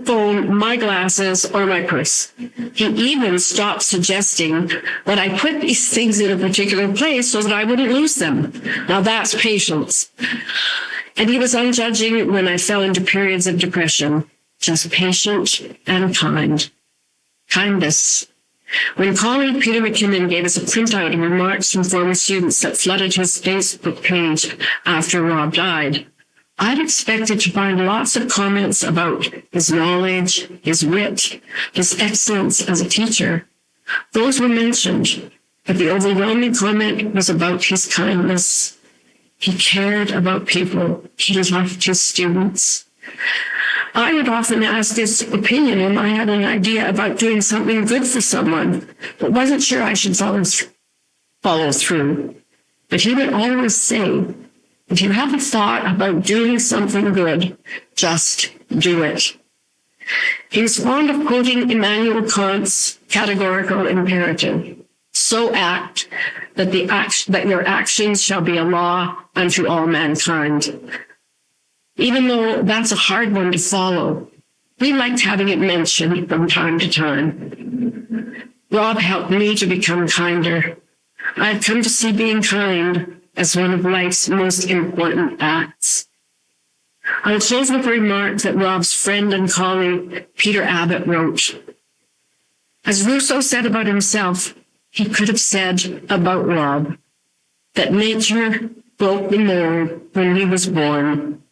phone, my glasses, or my purse. He even stopped suggesting that I put these things in a particular place so that I wouldn't lose them. Now that's patience. And he was unjudging when I fell into periods of depression, just patient and kind. Kindness. When colleague Peter McKinnon gave us a printout of remarks from former students that flooded his Facebook page after Rob died, I'd expected to find lots of comments about his knowledge, his wit, his excellence as a teacher. Those were mentioned, but the overwhelming comment was about his kindness. He cared about people. He loved his students. I would often ask his opinion when I had an idea about doing something good for someone, but wasn't sure I should follow through. But he would always say, if you have a thought about doing something good, just do it. He was fond of quoting Immanuel Kant's categorical imperative. So act that your actions shall be a law unto all mankind. Even though that's a hard one to follow, we liked having it mentioned from time to time. Rob helped me to become kinder. I've come to see being kind as one of life's most important acts. I'll close with a remark that Rob's friend and colleague, Peter Abbott, wrote. As Rousseau said about himself, he could have said about Rob that nature broke the mold when he was born.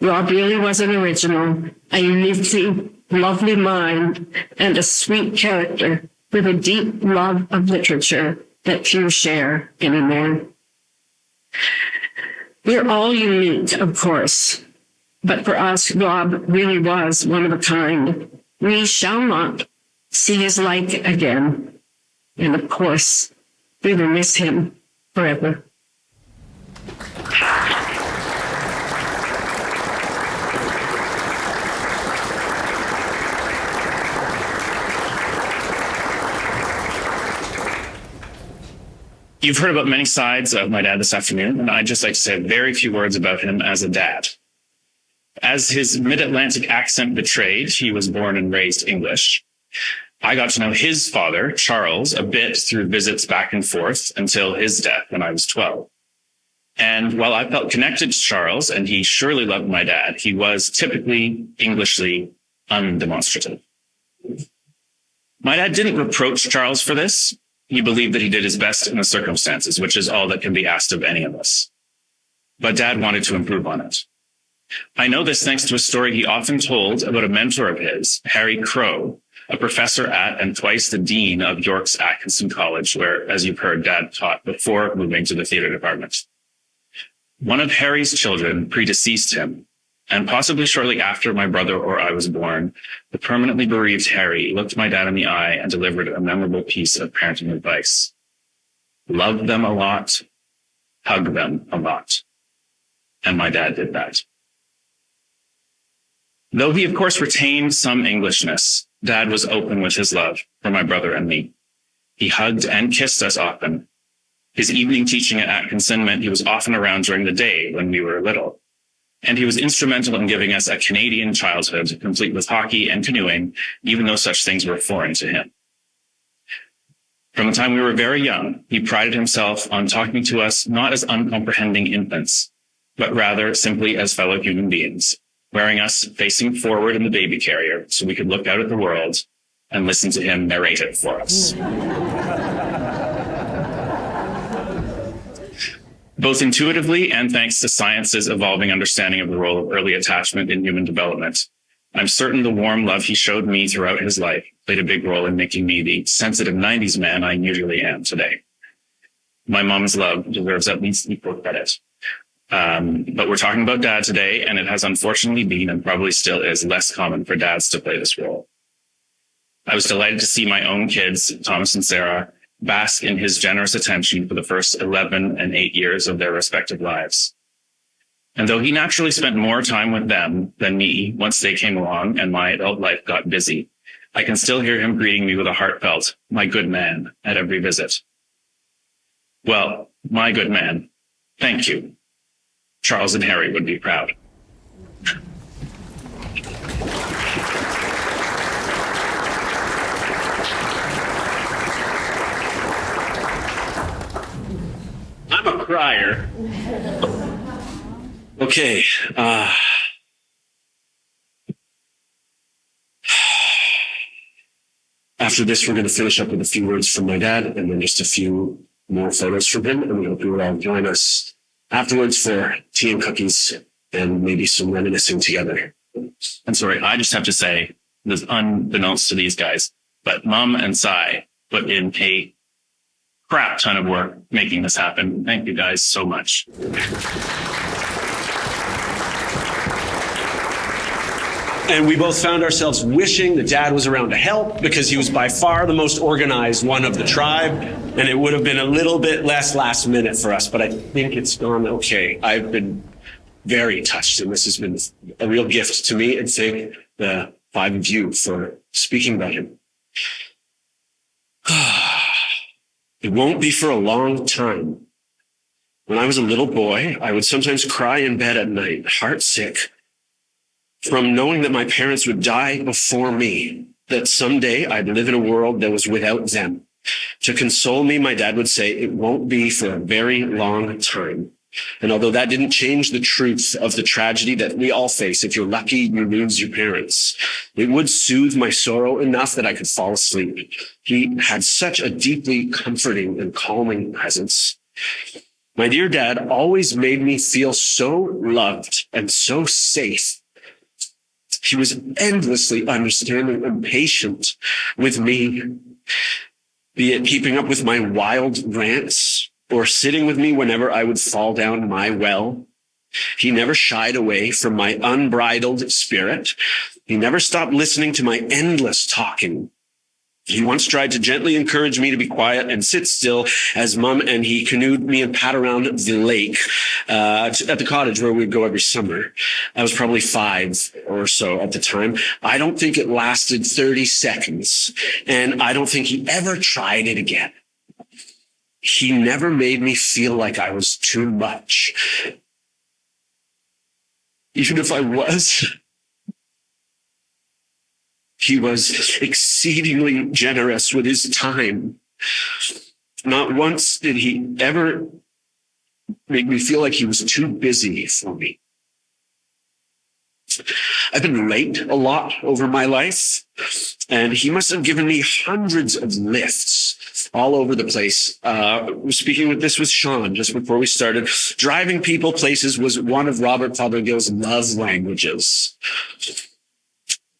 Rob really was an original, a uniquely lovely mind, and a sweet character with a deep love of literature that few share anymore. We're all unique, of course, but for us, Rob really was one of a kind. We shall not see his like again. And of course, we will miss him forever. You've heard about many sides of my dad this afternoon, and I'd just like to say very few words about him as a dad. As his mid-Atlantic accent betrayed, he was born and raised English. I got to know his father, Charles, a bit through visits back and forth until his death when I was 12. And while I felt connected to Charles, and he surely loved my dad, he was typically Englishly undemonstrative. My dad didn't reproach Charles for this. He believed that he did his best in the circumstances, which is all that can be asked of any of us. But Dad wanted to improve on it. I know this thanks to a story he often told about a mentor of his, Harry Crowe, a professor at and twice the dean of York's Atkinson College, where, as you've heard, Dad taught before moving to the theater department. One of Harry's children predeceased him, and possibly shortly after my brother or I was born, the permanently bereaved Harry looked my dad in the eye and delivered a memorable piece of parenting advice. Love them a lot, hug them a lot. And my dad did that. Though he, of course, retained some Englishness, Dad was open with his love for my brother and me. He hugged and kissed us often. His evening teaching at Atkinson meant he was often around during the day when we were little. And he was instrumental in giving us a Canadian childhood, complete with hockey and canoeing, even though such things were foreign to him. From the time we were very young, he prided himself on talking to us not as uncomprehending infants, but rather simply as fellow human beings, wearing us facing forward in the baby carrier so we could look out at the world and listen to him narrate it for us. Both intuitively and thanks to science's evolving understanding of the role of early attachment in human development, I'm certain the warm love he showed me throughout his life played a big role in making me the sensitive 90s man I usually am today. My mom's love deserves at least equal credit. But we're talking about Dad today, and it has unfortunately been, and probably still is, less common for dads to play this role. I was delighted to see my own kids, Thomas and Sarah, bask in his generous attention for the first 11 and 8 years of their respective lives. And though he naturally spent more time with them than me once they came along and my adult life got busy, I can still hear him greeting me with a heartfelt, "My good man," at every visit. Well, my good man, thank you. Charles and Harry would be proud. I'm a crier. Okay. After this, we're going to finish up with a few words from my dad and then just a few more photos from him. And we hope you will all join us afterwards for tea and cookies and maybe some reminiscing together. And sorry, I just have to say, this unbeknownst to these guys, but Mom and Cy put in a crap ton of work making this happen. Thank you guys so much. And we both found ourselves wishing that Dad was around to help because he was by far the most organized one of the tribe. And it would have been a little bit less last minute for us, but I think it's gone okay. I've been very touched, and this has been a real gift to me, and thank the five of you for speaking about him. It won't be for a long time. When I was a little boy, I would sometimes cry in bed at night, heartsick, from knowing that my parents would die before me, that someday I'd live in a world that was without them. To console me, my dad would say, it won't be for a very long time. And although that didn't change the truth of the tragedy that we all face, if you're lucky, you lose your parents, it would soothe my sorrow enough that I could fall asleep. He had such a deeply comforting and calming presence. My dear Dad always made me feel so loved and so safe. He was endlessly understanding and patient with me, be it keeping up with my wild rants or sitting with me whenever I would fall down my well. He never shied away from my unbridled spirit. He never stopped listening to my endless talking. He once tried to gently encourage me to be quiet and sit still as Mom and he canoed me and pat around the lake at the cottage where we'd go every summer. I was probably 5 or so at the time. I don't think it lasted 30 seconds, and I don't think he ever tried it again. He never made me feel like I was too much. Even if I was. He was exceedingly generous with his time. Not once did he ever made me feel like he was too busy for me. I've been late a lot over my life, and he must have given me hundreds of lifts all over the place. Speaking with this with Sean just before we started, driving people places was one of Robert Fothergill's love languages.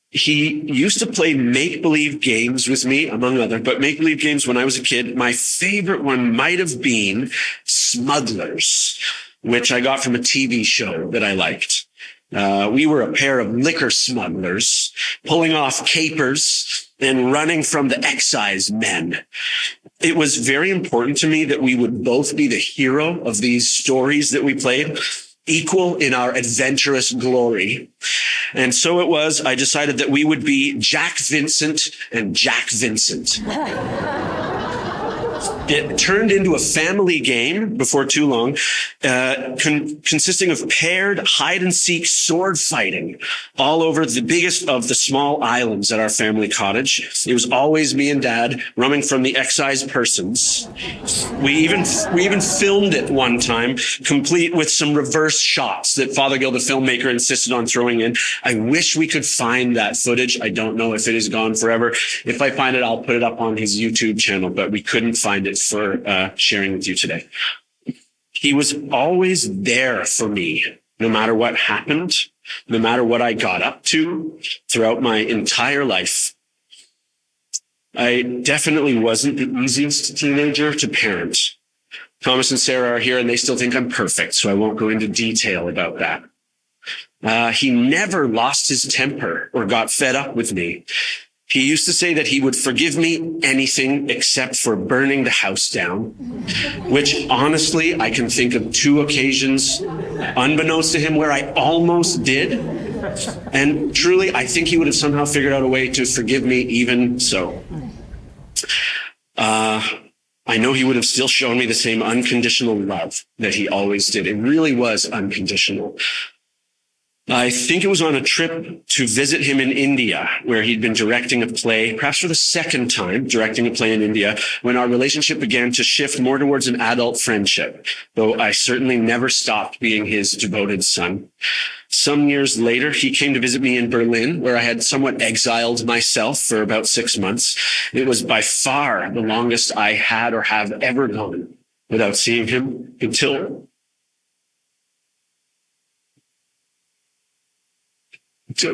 He used to play make-believe games with me, among other, but make-believe games when I was a kid. My favorite one might have been Smugglers, which I got from a TV show that I liked. We were a pair of liquor smugglers pulling off capers and running from the excise men. It was very important to me that we would both be the hero of these stories that we played, equal in our adventurous glory. And so it was, I decided that we would be Jack Vincent and Jack Vincent. It turned into a family game before too long, consisting of paired hide-and-seek sword fighting all over the biggest of the small islands at our family cottage. It was always me and Dad running from the excise persons. We even filmed it one time, complete with some reverse shots that Fothergill, the filmmaker, insisted on throwing in. I wish we could find that footage. I don't know if it is gone forever. If I find it, I'll put it up on his YouTube channel, but we couldn't find it for sharing with you today. He was always there for me, no matter what happened, no matter what I got up to throughout my entire life. I definitely wasn't the easiest teenager to parent. Thomas and Sarah are here and they still think I'm perfect, so I won't go into detail about that. He never lost his temper or got fed up with me. He used to say that he would forgive me anything except for burning the house down, which honestly, I can think of 2 occasions, unbeknownst to him, where I almost did. And truly, I think he would have somehow figured out a way to forgive me even so. I know he would have still shown me the same unconditional love that he always did. It really was unconditional. I think it was on a trip to visit him in India, where he'd been directing a play, perhaps for the second time directing a play in India, when our relationship began to shift more towards an adult friendship, though I certainly never stopped being his devoted son. Some years later, he came to visit me in Berlin, where I had somewhat exiled myself for about 6 months. It was by far the longest I had or have ever gone without seeing him until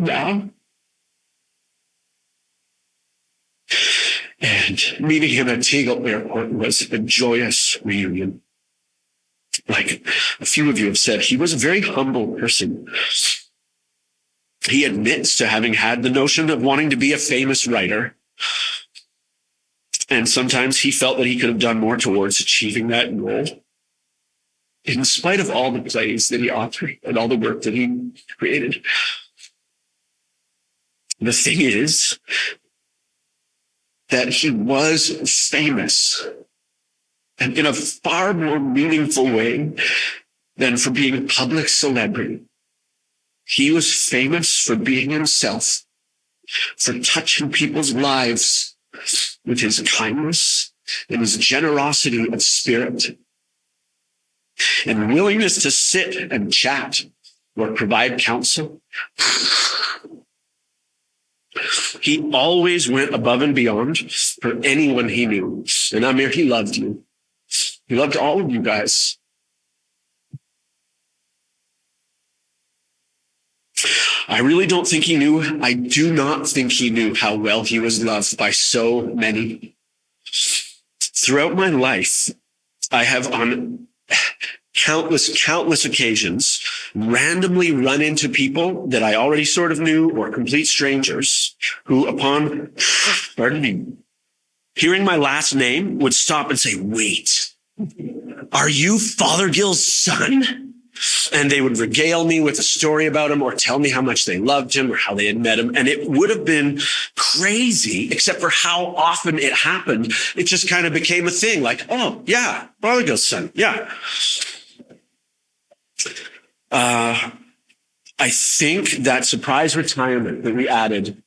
now. And meeting him at Tegel Airport was a joyous reunion. Like a few of you have said, he was a very humble person. He admits to having had the notion of wanting to be a famous writer. And sometimes he felt that he could have done more towards achieving that goal. In spite of all the plays that he authored and all the work that he created. The thing is that he was famous, and in a far more meaningful way than for being a public celebrity. He was famous for being himself, for touching people's lives with his kindness and his generosity of spirit and willingness to sit and chat or provide counsel. He always went above and beyond for anyone he knew. And Amir, he loved you. He loved all of you guys. I really don't think he knew. I do not think he knew how well he was loved by so many. Throughout my life, I have on countless occasions randomly run into people that I already sort of knew or complete strangers who upon, hearing my last name would stop and say, "Wait, are you Fothergill's son?" And they would regale me with a story about him or tell me how much they loved him or how they had met him. And it would have been crazy, except for how often it happened. It just kind of became a thing like, oh, yeah, Fothergill's son. Yeah. I think that surprise retirement that we added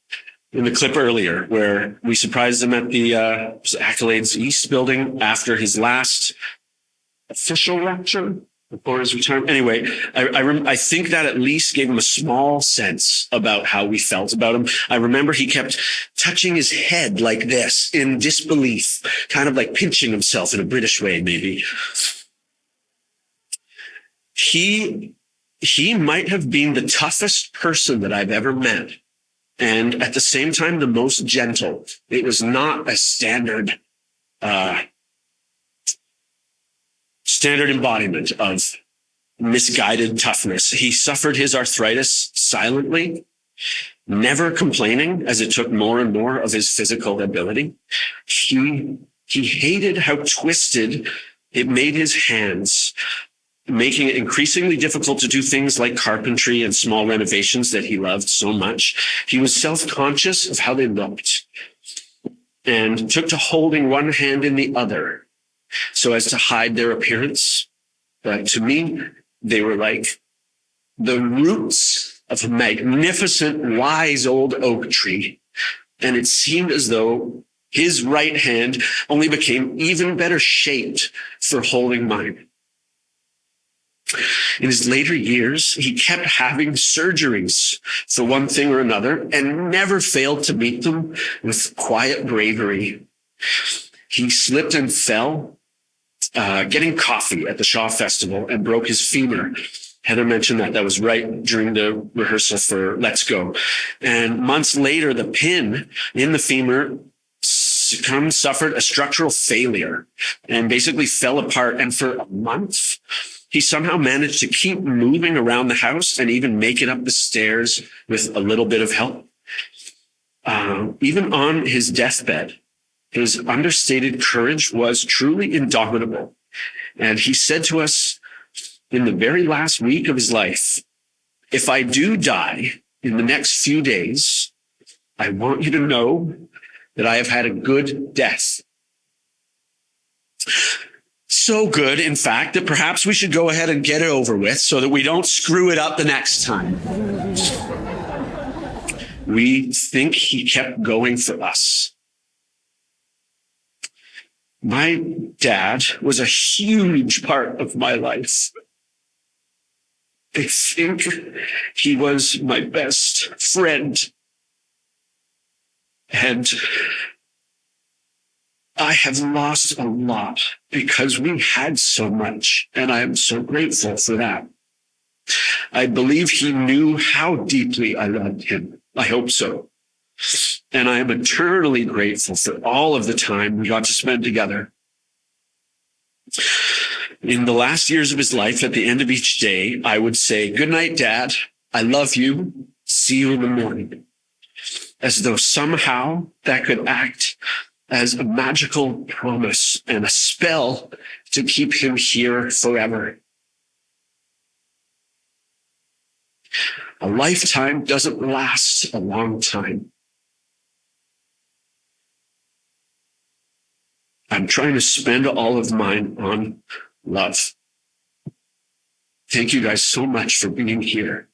in the clip earlier, where we surprised him at the Accolades East building after his last official lecture, before his retirement. Anyway, I think that at least gave him a small sense about how we felt about him. I remember he kept touching his head like this in disbelief, kind of like pinching himself in a British way, maybe. He might have been the toughest person that I've ever met, and at the same time, the most gentle. It was not a standard embodiment of misguided toughness. He suffered his arthritis silently, never complaining as it took more and more of his physical ability. He hated how twisted it made his hands, making it increasingly difficult to do things like carpentry and small renovations that he loved so much. He was self-conscious of how they looked and took to holding one hand in the other so as to hide their appearance. But to me, they were like the roots of a magnificent, wise old oak tree. And it seemed as though his right hand only became even better shaped for holding mine. In his later years, he kept having surgeries for one thing or another and never failed to meet them with quiet bravery. He slipped and fell getting coffee at the Shaw Festival and broke his femur. Heather mentioned that was right during the rehearsal for Let's Go. And months later, the pin in the femur suffered a structural failure and basically fell apart. And for a month, he somehow managed to keep moving around the house and even make it up the stairs with a little bit of help. Even on his deathbed, his understated courage was truly indomitable. And he said to us in the very last week of his life, "If I do die in the next few days, I want you to know that I have had a good death." So good, in fact, that perhaps we should go ahead and get it over with so that we don't screw it up the next time. We think he kept going for us. My dad was a huge part of my life. I think he was my best friend. And I have lost a lot because we had so much, and I am so grateful for that. I believe he knew how deeply I loved him. I hope so. And I am eternally grateful for all of the time we got to spend together. In the last years of his life, at the end of each day, I would say, "Good night, Dad. I love you. See you in the morning." As though somehow that could act as a magical promise and a spell to keep him here forever. A lifetime doesn't last a long time. I'm trying to spend all of mine on love. Thank you guys so much for being here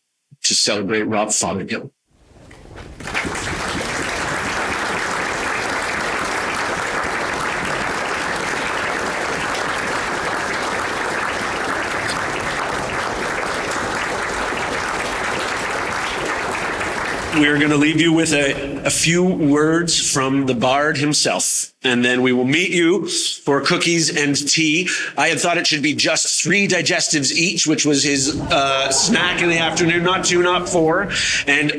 to celebrate Rob Fothergill. We're going to leave you with a few words from the Bard himself, and then we will meet you for cookies and tea. I had thought it should be just 3 digestives each, which was his snack in the afternoon, not 2, not 4, and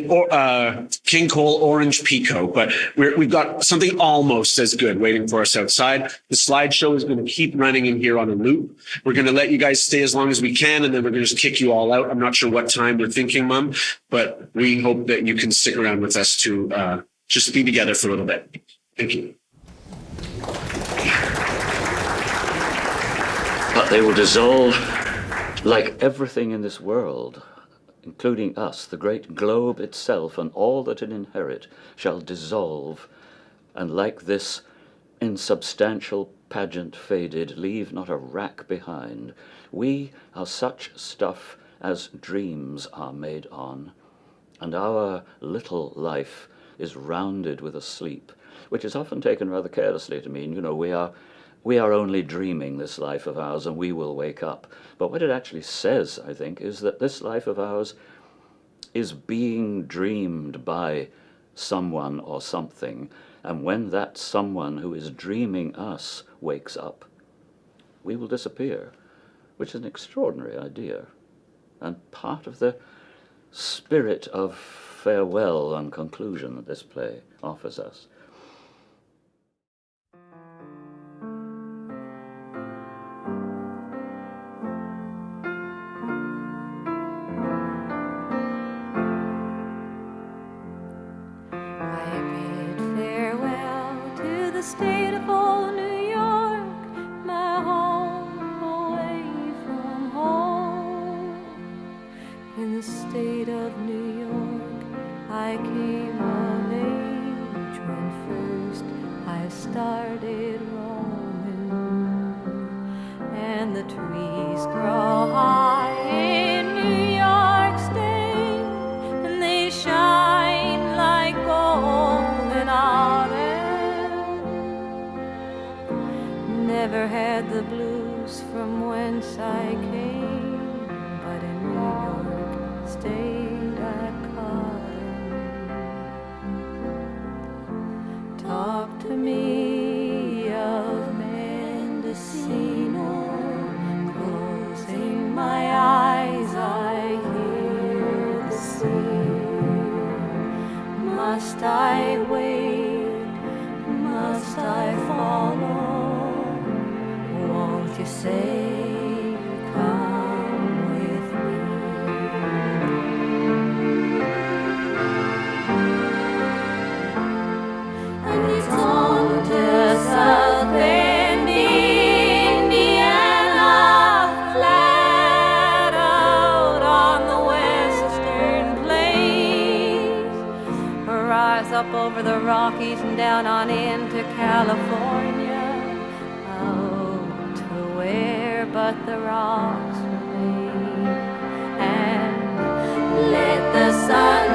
King Cole Orange Pico. But we've got something almost as good waiting for us outside. The slideshow is going to keep running in here on a loop. We're going to let you guys stay as long as we can, and then we're going to just kick you all out. I'm not sure what time we're thinking, Mom, but we hope that you can stick around with us to just be together for a little bit. Thank you. But they will dissolve like everything in this world, including us. The great globe itself and all that it inherit shall dissolve, and like this insubstantial pageant faded, leave not a rack behind. We are such stuff as dreams are made on, and our little life is rounded with a sleep, which is often taken rather carelessly to mean, we are we are only dreaming this life of ours and we will wake up. But what it actually says, I think, is that this life of ours is being dreamed by someone or something, and when that someone who is dreaming us wakes up, we will disappear, which is an extraordinary idea, and part of the spirit of farewell and conclusion that this play offers us. State of old New York, my home away from home. In the state of New York, I came of age when first I started roaming, and the trees grow high in New York State, and they shine like gold in autumn. Never had the blues from whence I came, but in New York State I caught 'em. Talk to me of Mendocino, closing my eyes I hear the sea. Must I wait? Must I follow? Won't you say, come with me? And it's on to South Bend, Indiana, flat out on the western plains. Rise up over the Rockies and down on into California. But the rocks remain, and let the sun